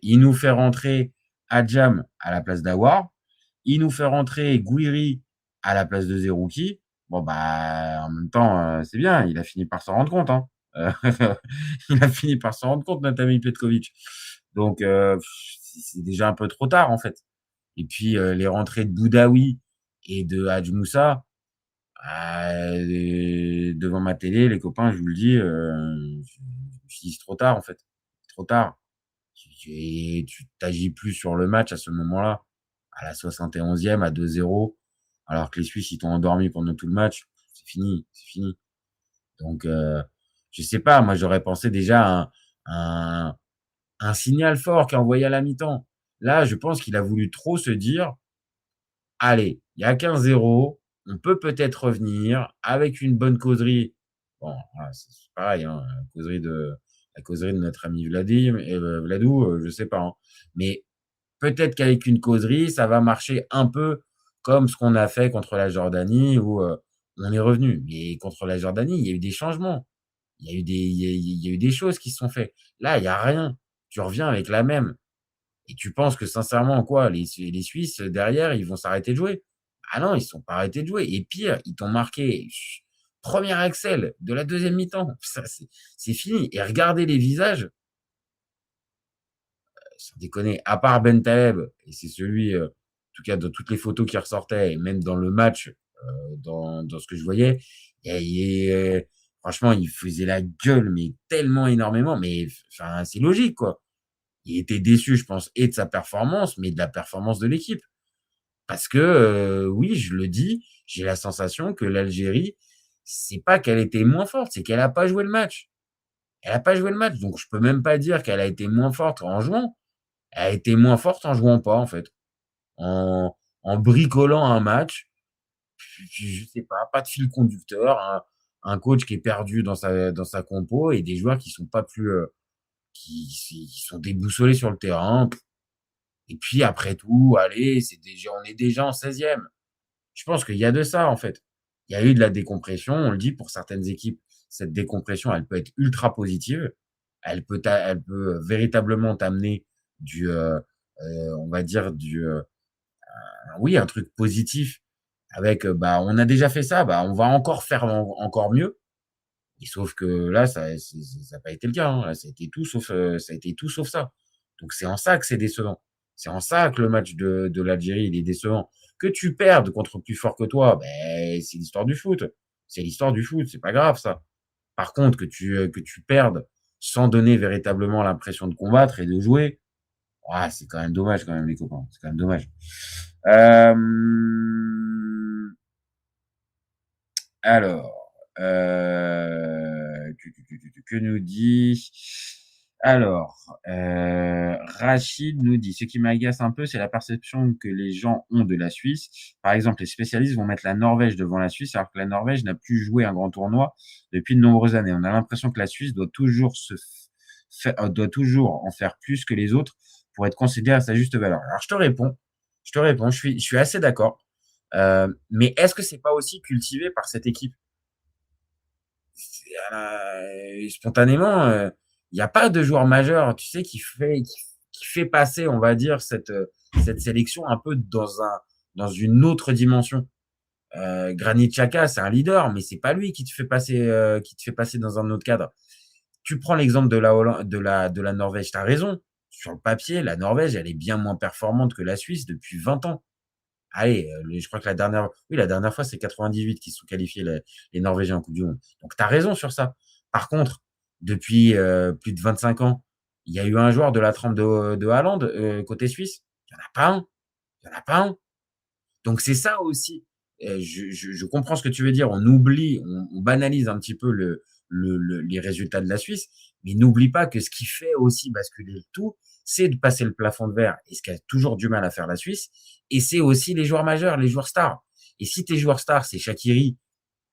Il nous fait rentrer Adjam à la place d'Awar. Il nous fait rentrer Gouiri à la place de Zerouki. Bon bah en même temps, c'est bien. Il a fini par s'en rendre compte. Hein. Il a fini par s'en rendre compte, notre ami Petkovic. Donc, c'est déjà un peu trop tard, en fait. Et puis, les rentrées de Boudaoui et de Hadj Moussa, devant ma télé, les copains, je vous le dis, je me suis dit, c'est trop tard, en fait. Trop tard. Tu t'agis plus sur le match à ce moment-là, à la 71e, à 2-0, alors que les Suisses, ils t'ont endormi pendant tout le match. c'est fini, c'est fini. Donc, je sais pas, moi j'aurais pensé déjà un signal fort qui est envoyé à la mi-temps. Là, je pense qu'il a voulu trop se dire: «Allez, il y a qu'1-0, on peut peut-être revenir avec une bonne causerie». Bon, voilà, c'est pareil, hein, la causerie de notre ami Vladou, je sais pas, hein. Mais peut-être qu'avec une causerie, ça va marcher un peu comme ce qu'on a fait contre la Jordanie où, on est revenu. Mais contre la Jordanie, il y a eu des changements. Il y a eu des choses qui se sont faites. Là, il y a rien. Tu reviens avec la même et tu penses que sincèrement quoi, les Suisses derrière, ils vont s'arrêter de jouer? Ah non, ils se sont pas arrêtés de jouer et pire, ils t'ont marqué 1er accel de la deuxième mi-temps. Ça, c'est fini et regardez les visages, sans déconner, à part Ben Taleb et c'est celui, en tout cas dans toutes les photos qui ressortaient et même dans le match, dans ce que je voyais, franchement, il faisait la gueule, mais tellement énormément, mais enfin, c'est logique, quoi. Il était déçu, je pense, et de sa performance, mais de la performance de l'équipe. Parce que, oui, je le dis, j'ai la sensation que l'Algérie, c'est pas qu'elle était moins forte, c'est qu'elle a pas joué le match. Elle a pas joué le match, donc je peux même pas dire qu'elle a été moins forte en jouant. Elle a été moins forte en jouant pas, en fait. En bricolant un match, je sais pas de fil conducteur, un coach qui est perdu dans sa compo et des joueurs qui sont pas plus, qui sont déboussolés sur le terrain. Et puis après tout, allez, on est déjà en 16e. Je pense qu'il y a de ça, en fait. Il y a eu de la décompression, on le dit pour certaines équipes, cette décompression, elle peut être ultra positive. Elle peut véritablement t'amener on va dire oui, un truc positif avec, bah, on a déjà fait ça, bah, on va encore faire encore mieux. Et sauf que là, ça a pas été le cas, hein. Là, ça a été tout sauf, ça. Donc c'est en ça que c'est décevant. C'est en ça que le match de l'Algérie, il est décevant. Que tu perdes contre plus fort que toi, ben c'est l'histoire du foot. C'est l'histoire du foot, c'est pas grave ça. Par contre, que tu perdes sans donner véritablement l'impression de combattre et de jouer, ah, c'est quand même dommage quand même les copains, c'est quand même dommage. Alors, que nous dit? Alors, Rachid nous dit: «Ce qui m'agace un peu, c'est la perception que les gens ont de la Suisse. Par exemple, les spécialistes vont mettre la Norvège devant la Suisse, alors que la Norvège n'a plus joué un grand tournoi depuis de nombreuses années. On a l'impression que la Suisse doit toujours en faire plus que les autres pour être considérée à sa juste valeur». Alors je te réponds, je suis assez d'accord. Mais est-ce que c'est pas aussi cultivé par cette équipe? Spontanément, il n'y a pas de joueur majeur, tu sais, qui fait passer, on va dire, cette sélection un peu dans une autre dimension. Granit Xhaka, c'est un leader, mais c'est pas lui qui te fait passer dans un autre cadre. Tu prends l'exemple de la Norvège, tu as raison. Sur le papier, la Norvège, elle est bien moins performante que la Suisse depuis 20 ans. Allez, je crois que la dernière fois, c'est 98 qui se sont qualifiés les Norvégiens en coupe du monde. Donc tu as raison sur ça. Par contre, depuis, plus de 25 ans, il y a eu un joueur de la trempe de Haaland, côté suisse? Il y en a pas un. Il y en a pas un. Donc c'est ça aussi, je comprends ce que tu veux dire. On oublie, on banalise un petit peu les résultats de la Suisse, mais n'oublie pas que ce qui fait aussi basculer le tout, c'est de passer le plafond de verre et ce qu'a toujours du mal à faire la Suisse et c'est aussi les joueurs majeurs, les joueurs stars et si tes joueurs stars, c'est Shaqiri,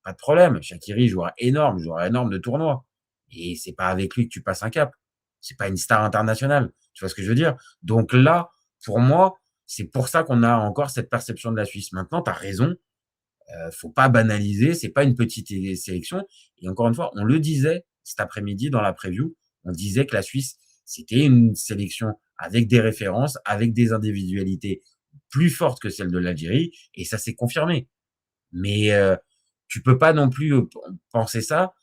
pas de problème. Shaqiri, joueur énorme de tournoi et c'est pas avec lui que tu passes un cap. C'est pas une star internationale. Tu vois ce que je veux dire? Donc là, pour moi, c'est pour ça qu'on a encore cette perception de la Suisse. Maintenant, tu as raison, faut pas banaliser, c'est pas une petite sélection et encore une fois, on le disait cet après-midi dans la preview, on disait que la Suisse, c'était une sélection avec des références, avec des individualités plus fortes que celles de l'Algérie et ça s'est confirmé. Mais tu peux pas non plus penser ça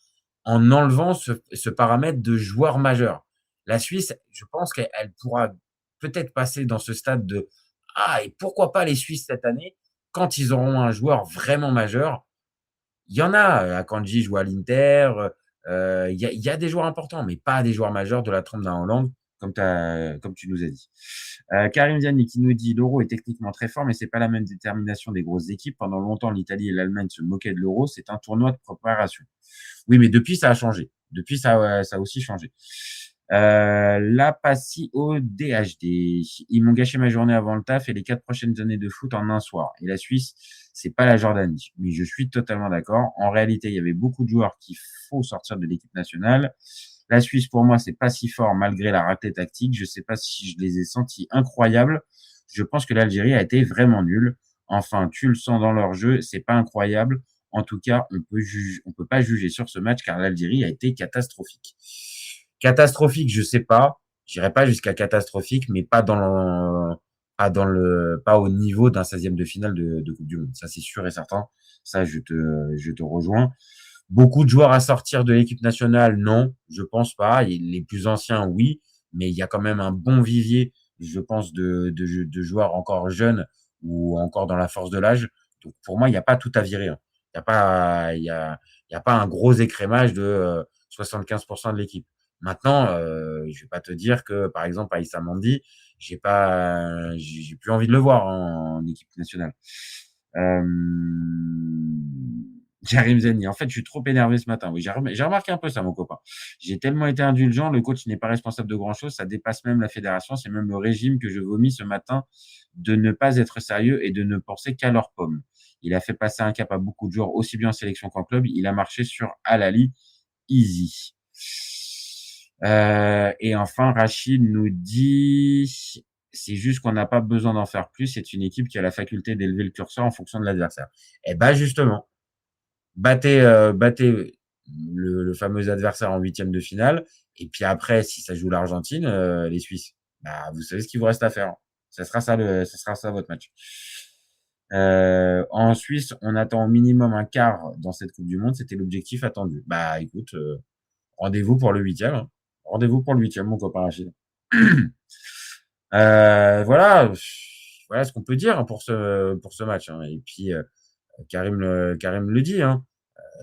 en enlevant ce paramètre de joueur majeur. La Suisse, je pense qu'elle pourra peut-être passer dans ce stade de ah et pourquoi pas les Suisses cette année quand ils auront un joueur vraiment majeur. Il y en a, Akanji joue à l'Inter, il y a des joueurs importants, mais pas des joueurs majeurs de la trempe d'un Hollande comme tu nous as dit. Karim Ziani qui nous dit l'euro est techniquement très fort, mais c'est pas la même détermination des grosses équipes. Pendant longtemps, l'Italie et l'Allemagne se moquaient de l'euro. C'est un tournoi de préparation. Oui, mais depuis, ça a changé. Depuis, ça a aussi changé. La Passi au DHD. Ils m'ont gâché ma journée avant le taf et les 4 prochaines années de foot en un soir. Et la Suisse, c'est pas la Jordanie. Mais je suis totalement d'accord. En réalité, il y avait beaucoup de joueurs qu'il faut sortir de l'équipe nationale. La Suisse, pour moi, c'est pas si fort malgré la ratée tactique. Je sais pas si je les ai sentis incroyables. Je pense que l'Algérie a été vraiment nulle. Enfin, tu le sens dans leur jeu, c'est pas incroyable. En tout cas, on peut pas juger sur ce match car l'Algérie a été catastrophique. Catastrophique, je sais pas. J'irai pas jusqu'à catastrophique, mais pas pas au niveau d'un 16e de finale de Coupe du Monde. Ça, c'est sûr et certain. Ça, je te rejoins. Beaucoup de joueurs à sortir de l'équipe nationale, non, je pense pas. Et les plus anciens, oui, mais il y a quand même un bon vivier, je pense, de joueurs encore jeunes ou encore dans la force de l'âge. Donc, pour moi, il n'y a pas tout à virer, hein. Il y a pas un gros écrémage de 75% de l'équipe. Maintenant, je vais pas te dire que, par exemple, Aïssa Mandi, j'ai plus envie de le voir en équipe nationale. Karim Zeni. En fait, je suis trop énervé ce matin. Oui, j'ai remarqué un peu ça, mon copain. J'ai tellement été indulgent. Le coach n'est pas responsable de grand chose. Ça dépasse même la fédération. C'est même le régime que je vomis ce matin de ne pas être sérieux et de ne penser qu'à leurs pommes. Il a fait passer un cap à beaucoup de joueurs, aussi bien en sélection qu'en club. Il a marché sur Al-Ali. Easy. Et enfin, Rachid nous dit, c'est juste qu'on n'a pas besoin d'en faire plus. C'est une équipe qui a la faculté d'élever le curseur en fonction de l'adversaire. Eh ben, justement, battez le fameux adversaire en 8e de finale. Et puis après, si ça joue l'Argentine, les Suisses, bah, vous savez ce qu'il vous reste à faire. Ça sera ça votre match. En Suisse, on attend au minimum un quart dans cette Coupe du Monde. C'était l'objectif attendu. Bah, écoute, rendez-vous pour le 8e. Hein. Rendez-vous pour le 8e, mon copain Rachid. Voilà ce qu'on peut dire pour ce match. Hein. Et puis, Karim le dit, hein.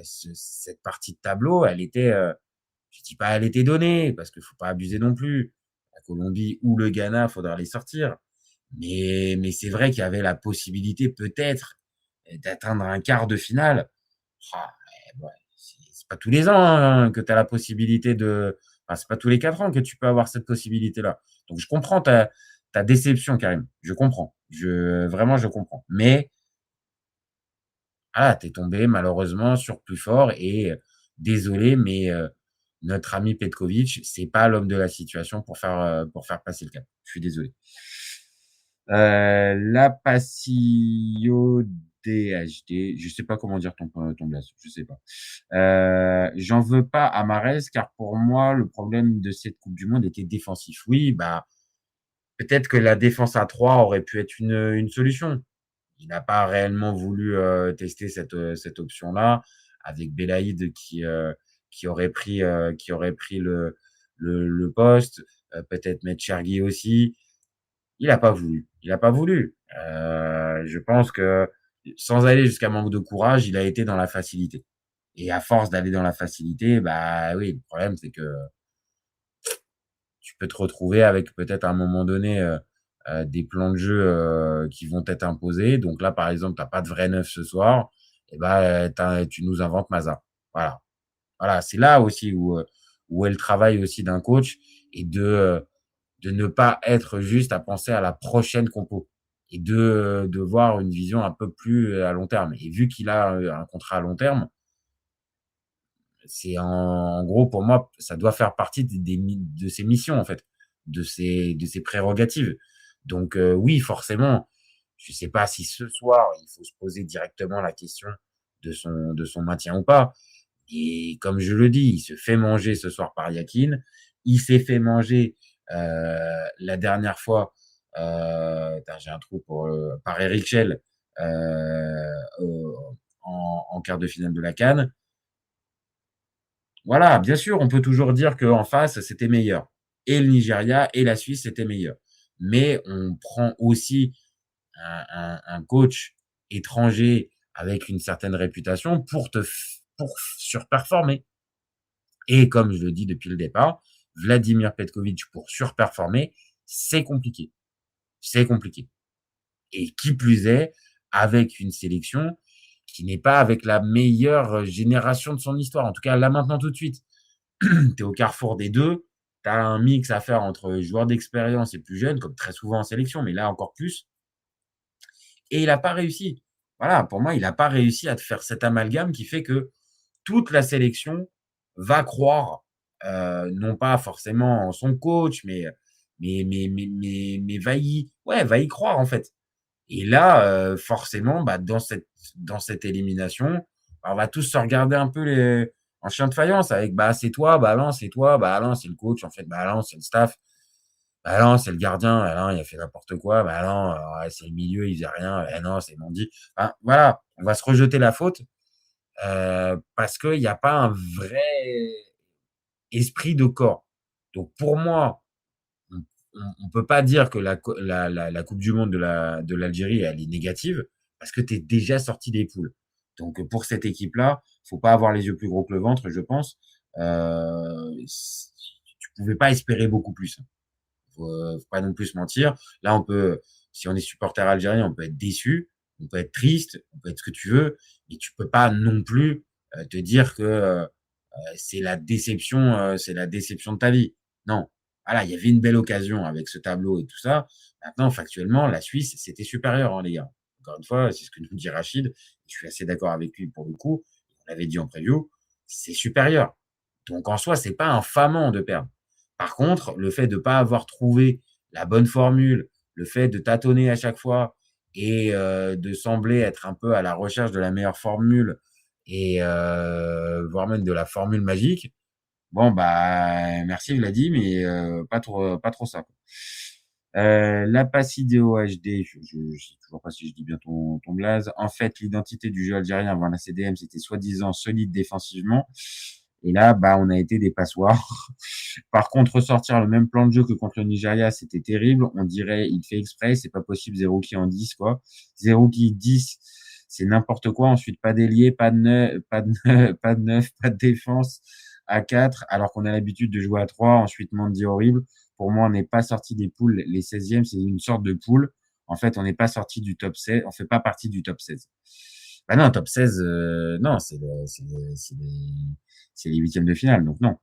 Cette partie de tableau, elle était, je dis pas elle était donnée, parce qu'il faut pas abuser non plus. La Colombie ou le Ghana, faudra les sortir. Mais c'est vrai qu'il y avait la possibilité peut-être d'atteindre un quart de finale. Ouais, c'est pas tous les ans hein, que tu as la possibilité enfin, c'est pas tous les 4 ans que tu peux avoir cette possibilité-là. Donc je comprends ta déception, Karim. Je comprends. Vraiment, je comprends. Mais t'es tombé malheureusement sur plus fort et désolé, mais notre ami Petkovic, c'est pas l'homme de la situation pour faire passer le cap. Je suis désolé. La Passio DHD, je sais pas comment dire ton blaze, je sais pas. J'en veux pas à Mahrez car pour moi le problème de cette Coupe du Monde était défensif. Oui, bah peut-être que la défense à 3 aurait pu être une solution. Il n'a pas réellement voulu tester cette option-là avec Belaïd qui aurait pris le poste, peut-être mettre Chergui aussi. Il n'a pas voulu. Je pense que sans aller jusqu'à manque de courage, il a été dans la facilité. Et à force d'aller dans la facilité, bah oui, le problème c'est que tu peux te retrouver avec peut-être à un moment donné des plans de jeu qui vont être imposés. Donc là, par exemple, t'as pas de vrai neuf ce soir, et ben tu nous inventes Maza. Voilà, c'est là aussi où est le travail aussi d'un coach et de ne pas être juste à penser à la prochaine compo et de voir une vision un peu plus à long terme. Et vu qu'il a un contrat à long terme, c'est en gros pour moi, ça doit faire partie de ses missions en fait, de ses prérogatives. Donc oui, forcément, je sais pas si ce soir il faut se poser directement la question de son maintien ou pas. Et comme je le dis, il se fait manger ce soir par Yakin. Il s'est fait manger la dernière fois, j'ai un trou par Eric Schell en quart de finale de la CAN. Voilà, bien sûr, on peut toujours dire qu'en face, c'était meilleur. Et le Nigeria et la Suisse, c'était meilleur. Mais on prend aussi un coach étranger avec une certaine réputation pour surperformer. Et comme je le dis depuis le départ, Vladimir Petkovic pour surperformer, c'est compliqué. C'est compliqué. Et qui plus est, avec une sélection qui n'est pas avec la meilleure génération de son histoire. En tout cas, là maintenant tout de suite. Tu es au carrefour des deux. Tu as un mix à faire entre joueurs d'expérience et plus jeunes, comme très souvent en sélection, mais là encore plus. Et il n'a pas réussi. Voilà, pour moi, il n'a pas réussi à te faire cet amalgame qui fait que toute la sélection va croire, non pas forcément en son coach, mais va y croire en fait. Et là, forcément, dans cette élimination, on va tous se regarder un peu en chien de faïence avec c'est toi, non, c'est toi, non, c'est le coach, en fait, non, c'est le staff, non, c'est le gardien, non, il a fait n'importe quoi, non, c'est le milieu, il faisait rien, non, c'est Mandy. Enfin, voilà, on va se rejeter la faute parce qu'il n'y a pas un vrai esprit de corps. Donc pour moi, on ne peut pas dire que la Coupe du Monde de l'Algérie, elle est négative parce que tu es déjà sorti des poules. Donc pour cette équipe-là, il ne faut pas avoir les yeux plus gros que le ventre, je pense. Tu ne pouvais pas espérer beaucoup plus. Faut pas non plus se mentir. Là, si on est supporter algérien, on peut être déçu, on peut être triste, on peut être ce que tu veux, mais tu peux pas non plus te dire que c'est la déception de ta vie. Non. Voilà, il y avait une belle occasion avec ce tableau et tout ça. Maintenant, factuellement, la Suisse, c'était supérieur, hein, les gars. Encore une fois, c'est ce que nous dit Rachid. Je suis assez d'accord avec lui pour le coup. On l'avait dit en preview, c'est supérieur. Donc, en soi, c'est pas infamant de perdre. Par contre, le fait de ne pas avoir trouvé la bonne formule, le fait de tâtonner à chaque fois et de sembler être un peu à la recherche de la meilleure formule et voire même de la formule magique, bon, merci Vladi, mais pas trop ça, quoi. La Pacideo HD, je sais toujours pas si je dis bien ton blaze. En fait, l'identité du jeu algérien avant la CDM, c'était soi-disant solide défensivement. Et là, on a été des passoires. Par contre, ressortir le même plan de jeu que contre le Nigeria, c'était terrible. On dirait, il fait exprès, c'est pas possible, zéro qui en 10, quoi. Zéro qui 10, c'est n'importe quoi. Ensuite, pas d'ailier, pas de neuf, pas de défense à 4, alors qu'on a l'habitude de jouer à 3. Ensuite, Mandy horrible. Pour moi, on n'est pas sorti des poules. Les 16e, c'est une sorte de poule. En fait, on n'est pas sorti du top 16. On fait pas partie du top 16. Non, top 16, non, c'est les huitièmes de finale, donc non.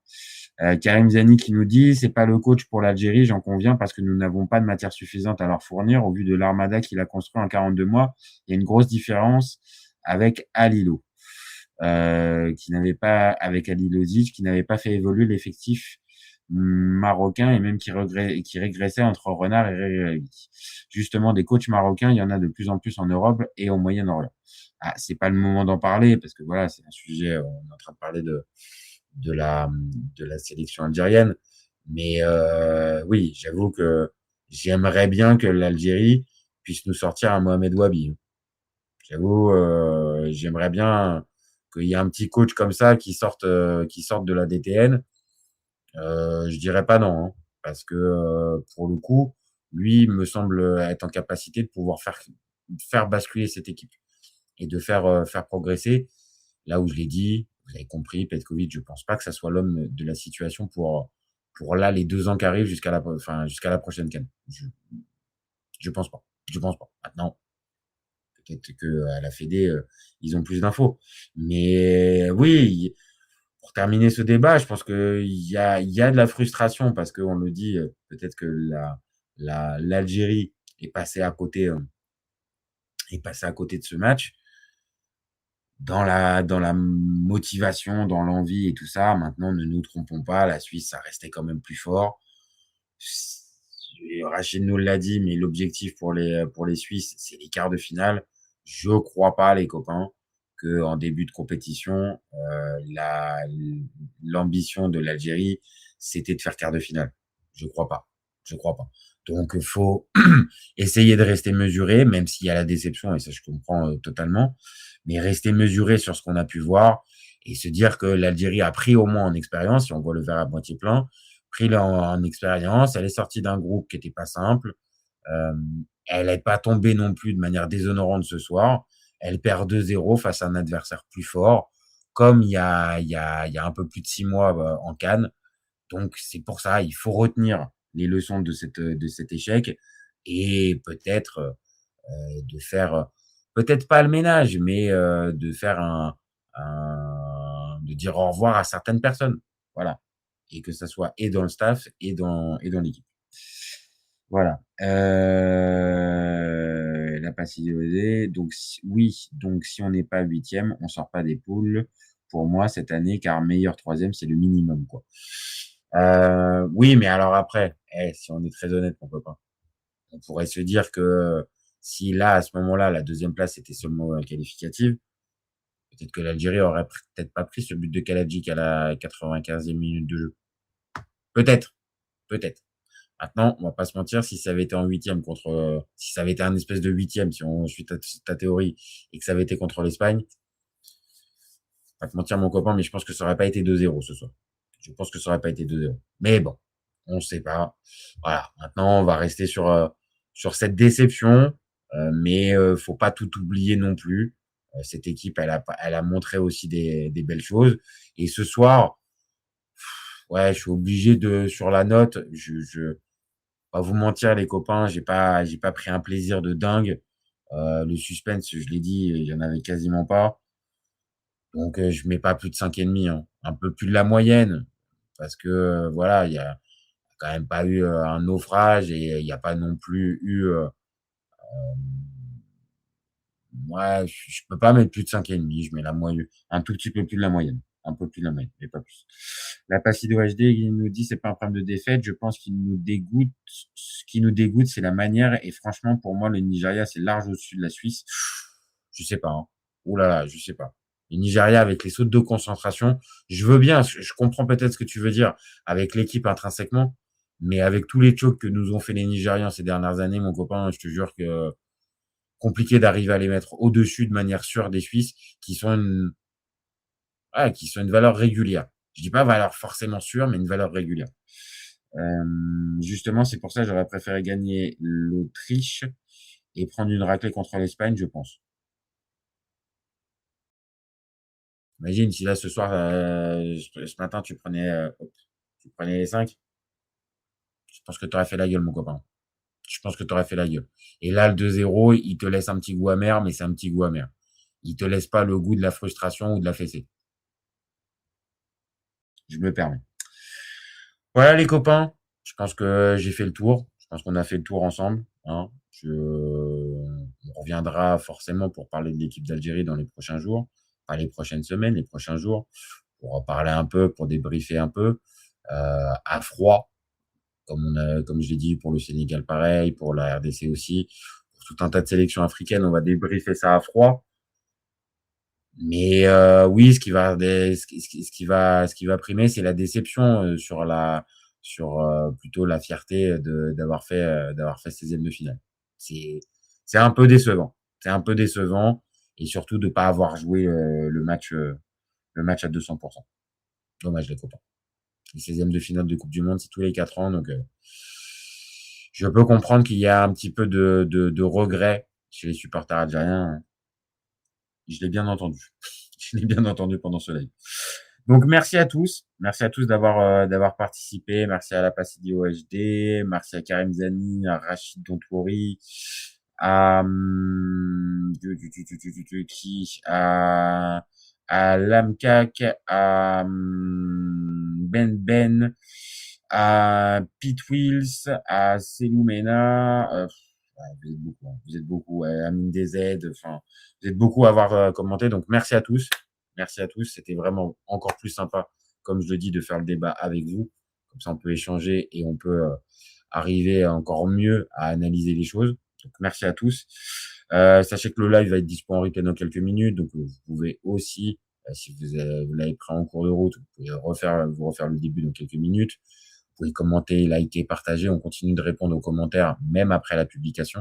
Karim Zani qui nous dit, c'est pas le coach pour l'Algérie, j'en conviens, parce que nous n'avons pas de matière suffisante à leur fournir. Au vu de l'armada qu'il a construit en 42 mois, il y a une grosse différence avec Alilo, avec Alilozic, qui n'avait pas fait évoluer l'effectif marocain et même qui régressait entre Renard et Réry. Justement, des coachs marocains, il y en a de plus en plus en Europe et au Moyen-Orient. C'est pas le moment d'en parler parce que voilà, c'est un sujet, on est en train de parler de la sélection algérienne. Mais oui, j'avoue que j'aimerais bien que l'Algérie puisse nous sortir un Mohamed Wabi. J'avoue, j'aimerais bien qu'il y ait un petit coach comme ça qui sorte de la DTN. Je dirais pas non, hein, parce que pour le coup, lui me semble être en capacité de pouvoir faire basculer cette équipe et de faire progresser. Là où je l'ai dit, vous avez compris, Petkovic, je pense pas que ça soit l'homme de la situation pour là les 2 ans qui arrivent jusqu'à la prochaine CAN. Je pense pas. Maintenant, peut-être que à la Fédé, ils ont plus d'infos. Mais oui, pour terminer ce débat, je pense qu'il y a de la frustration parce qu'on le dit, peut-être que l'Algérie est passée à côté de ce match. Dans la motivation, dans l'envie et tout ça. Maintenant, ne nous trompons pas, la Suisse, ça restait quand même plus fort. Rachid nous l'a dit, mais l'objectif pour les Suisses, c'est les quarts de finale. Je crois pas, les copains, que en début de compétition, l'ambition de l'Algérie, c'était de faire quart de finale. Je crois pas. Donc, il faut essayer de rester mesuré, même s'il y a la déception, et ça, je comprends totalement, mais rester mesuré sur ce qu'on a pu voir et se dire que l'Algérie a pris au moins en expérience, si on voit le verre à moitié plein, pris en expérience, elle est sortie d'un groupe qui était pas simple, elle n'est pas tombée non plus de manière déshonorante ce soir, elle perd 2-0 face à un adversaire plus fort, comme il y a un peu plus de 6 mois en CAN. Donc c'est pour ça, il faut retenir les leçons de cet échec et peut-être, de faire, peut-être pas le ménage, mais de faire de dire au revoir à certaines personnes. Voilà, et que ça soit et dans le staff et dans l'équipe. Voilà, la passivité, donc oui, donc si on n'est pas 8e, on sort pas des poules pour moi cette année, car meilleur 3e, c'est le minimum, quoi. Oui, mais alors après, si on est très honnête, mon copain, on pourrait se dire que si là, à ce moment-là, la 2e place était seulement qualificative, peut-être que l'Algérie aurait peut-être pas pris ce but de Kalajic à la 95e minute de jeu. Peut-être, peut-être. Maintenant, on va pas se mentir, si ça avait été en 8e si ça avait été un espèce de 8e, si on suit ta théorie, et que ça avait été contre l'Espagne, pas te mentir, mon copain, mais je pense que ça aurait pas été 2-0 ce soir. Je pense que ça aurait pas été 2-0. Mais bon, on sait pas. Voilà. Maintenant, on va rester sur cette déception, mais faut pas tout oublier non plus. Cette équipe, elle a montré aussi des belles choses. Et ce soir, ouais, je suis obligé sur la note, je pas vous mentir, les copains, j'ai pas pris un plaisir de dingue. Le suspense, je l'ai dit, il y en avait quasiment pas. Donc, je mets pas plus de 5,5, hein. Un peu plus de la moyenne, parce que, voilà, il y a quand même pas eu un naufrage et il y a pas non plus eu. Ouais, je peux pas mettre plus de 5,5. Je mets la moyenne, un tout petit peu plus de la moyenne. Un peu plus de la moyenne, mais pas plus. La Passido HD, il nous dit c'est pas un problème de défaite. Je pense qu'il nous dégoûte. Ce qui nous dégoûte, c'est la manière. Et franchement, pour moi, le Nigeria, c'est large au-dessus de la Suisse. Je sais pas, hein. Ouh là là, je sais pas. Le Nigeria avec les sautes de concentration, je veux bien, je comprends peut-être ce que tu veux dire avec l'équipe intrinsèquement, mais avec tous les chocs que nous ont fait les Nigérians ces dernières années, mon copain, je te jure que compliqué d'arriver à les mettre au-dessus de manière sûre des Suisses qui sont une valeur régulière. Je dis pas valeur forcément sûre, mais une valeur régulière. Justement, c'est pour ça que j'aurais préféré gagner l'Autriche et prendre une raclée contre l'Espagne, je pense. Imagine si là ce soir, ce matin, tu prenais les 5. Je pense que tu aurais fait la gueule, mon copain. Je pense que tu aurais fait la gueule. Et là, le 2-0, il te laisse un petit goût amer, mais c'est un petit goût amer. Il te laisse pas le goût de la frustration ou de la fessée. Je me permets. Voilà les copains, je pense que j'ai fait le tour. Je pense qu'on a fait le tour ensemble, hein. On reviendra forcément pour parler de l'équipe d'Algérie dans les prochains jours, pas les prochaines semaines, les prochains jours, pour en parler un peu, pour débriefer un peu, à froid, comme je l'ai dit pour le Sénégal pareil, pour la RDC aussi, pour tout un tas de sélections africaines, on va débriefer ça à froid. Mais oui, ce qui va primer, c'est la déception sur plutôt la fierté d'avoir fait 16e de finale. C'est un peu décevant. C'est un peu décevant et surtout de pas avoir joué le match à 200%. Dommage les copains. Les 16e de finale de Coupe du Monde, c'est tous les 4 ans, donc je peux comprendre qu'il y a un petit peu de regret chez les supporters algériens. Je l'ai bien entendu. Je l'ai bien entendu pendant ce live. Donc, merci à tous. Merci à tous d'avoir participé. Merci à la Passidio HD. Merci à Karim Zani, à Rachid Dontouri, à Lamkak, à Ben, à Pete Wills, à Seloumena, vous êtes beaucoup, Amine DZ, enfin, vous êtes beaucoup à avoir commenté, donc merci à tous. Merci à tous, c'était vraiment encore plus sympa, comme je le dis, de faire le débat avec vous. Comme ça, on peut échanger et on peut arriver encore mieux à analyser les choses. Donc, merci à tous. Sachez que le live va être dispo en replay dans quelques minutes, donc vous pouvez aussi, si vous l'avez pris en cours de route, vous pouvez vous refaire le début dans quelques minutes. Vous pouvez commenter, liker, partager. On continue de répondre aux commentaires, même après la publication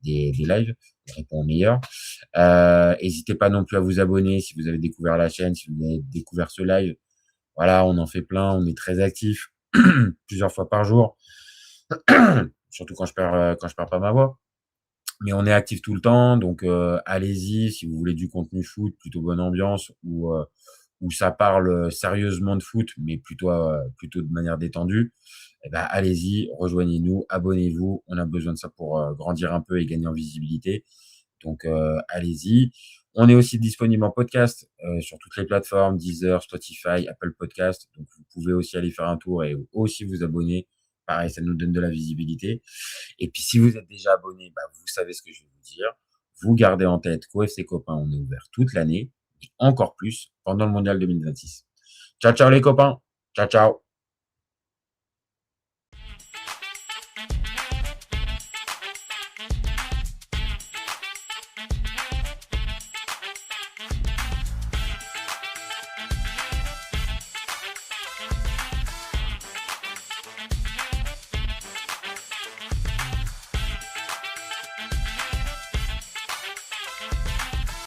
des lives. On répond au meilleur. N'hésitez pas non plus à vous abonner si vous avez découvert la chaîne, si vous avez découvert ce live. Voilà, on en fait plein. On est très actifs plusieurs fois par jour. Surtout quand je perds pas ma voix. Mais on est actif tout le temps. Donc, allez-y si vous voulez du contenu foot, plutôt bonne ambiance ou où ça parle sérieusement de foot, mais plutôt de manière détendue, eh ben, allez-y, rejoignez-nous, abonnez-vous. On a besoin de ça pour grandir un peu et gagner en visibilité. Donc, allez-y. On est aussi disponible en podcast sur toutes les plateformes, Deezer, Spotify, Apple Podcast. Donc, vous pouvez aussi aller faire un tour et aussi vous abonner. Pareil, ça nous donne de la visibilité. Et puis, si vous êtes déjà abonné, bah, vous savez ce que je vais vous dire. Vous gardez en tête qu'au FC Copain, on est ouvert toute l'année et encore plus pendant le Mondial 2026. Ciao, ciao les copains. Ciao, ciao.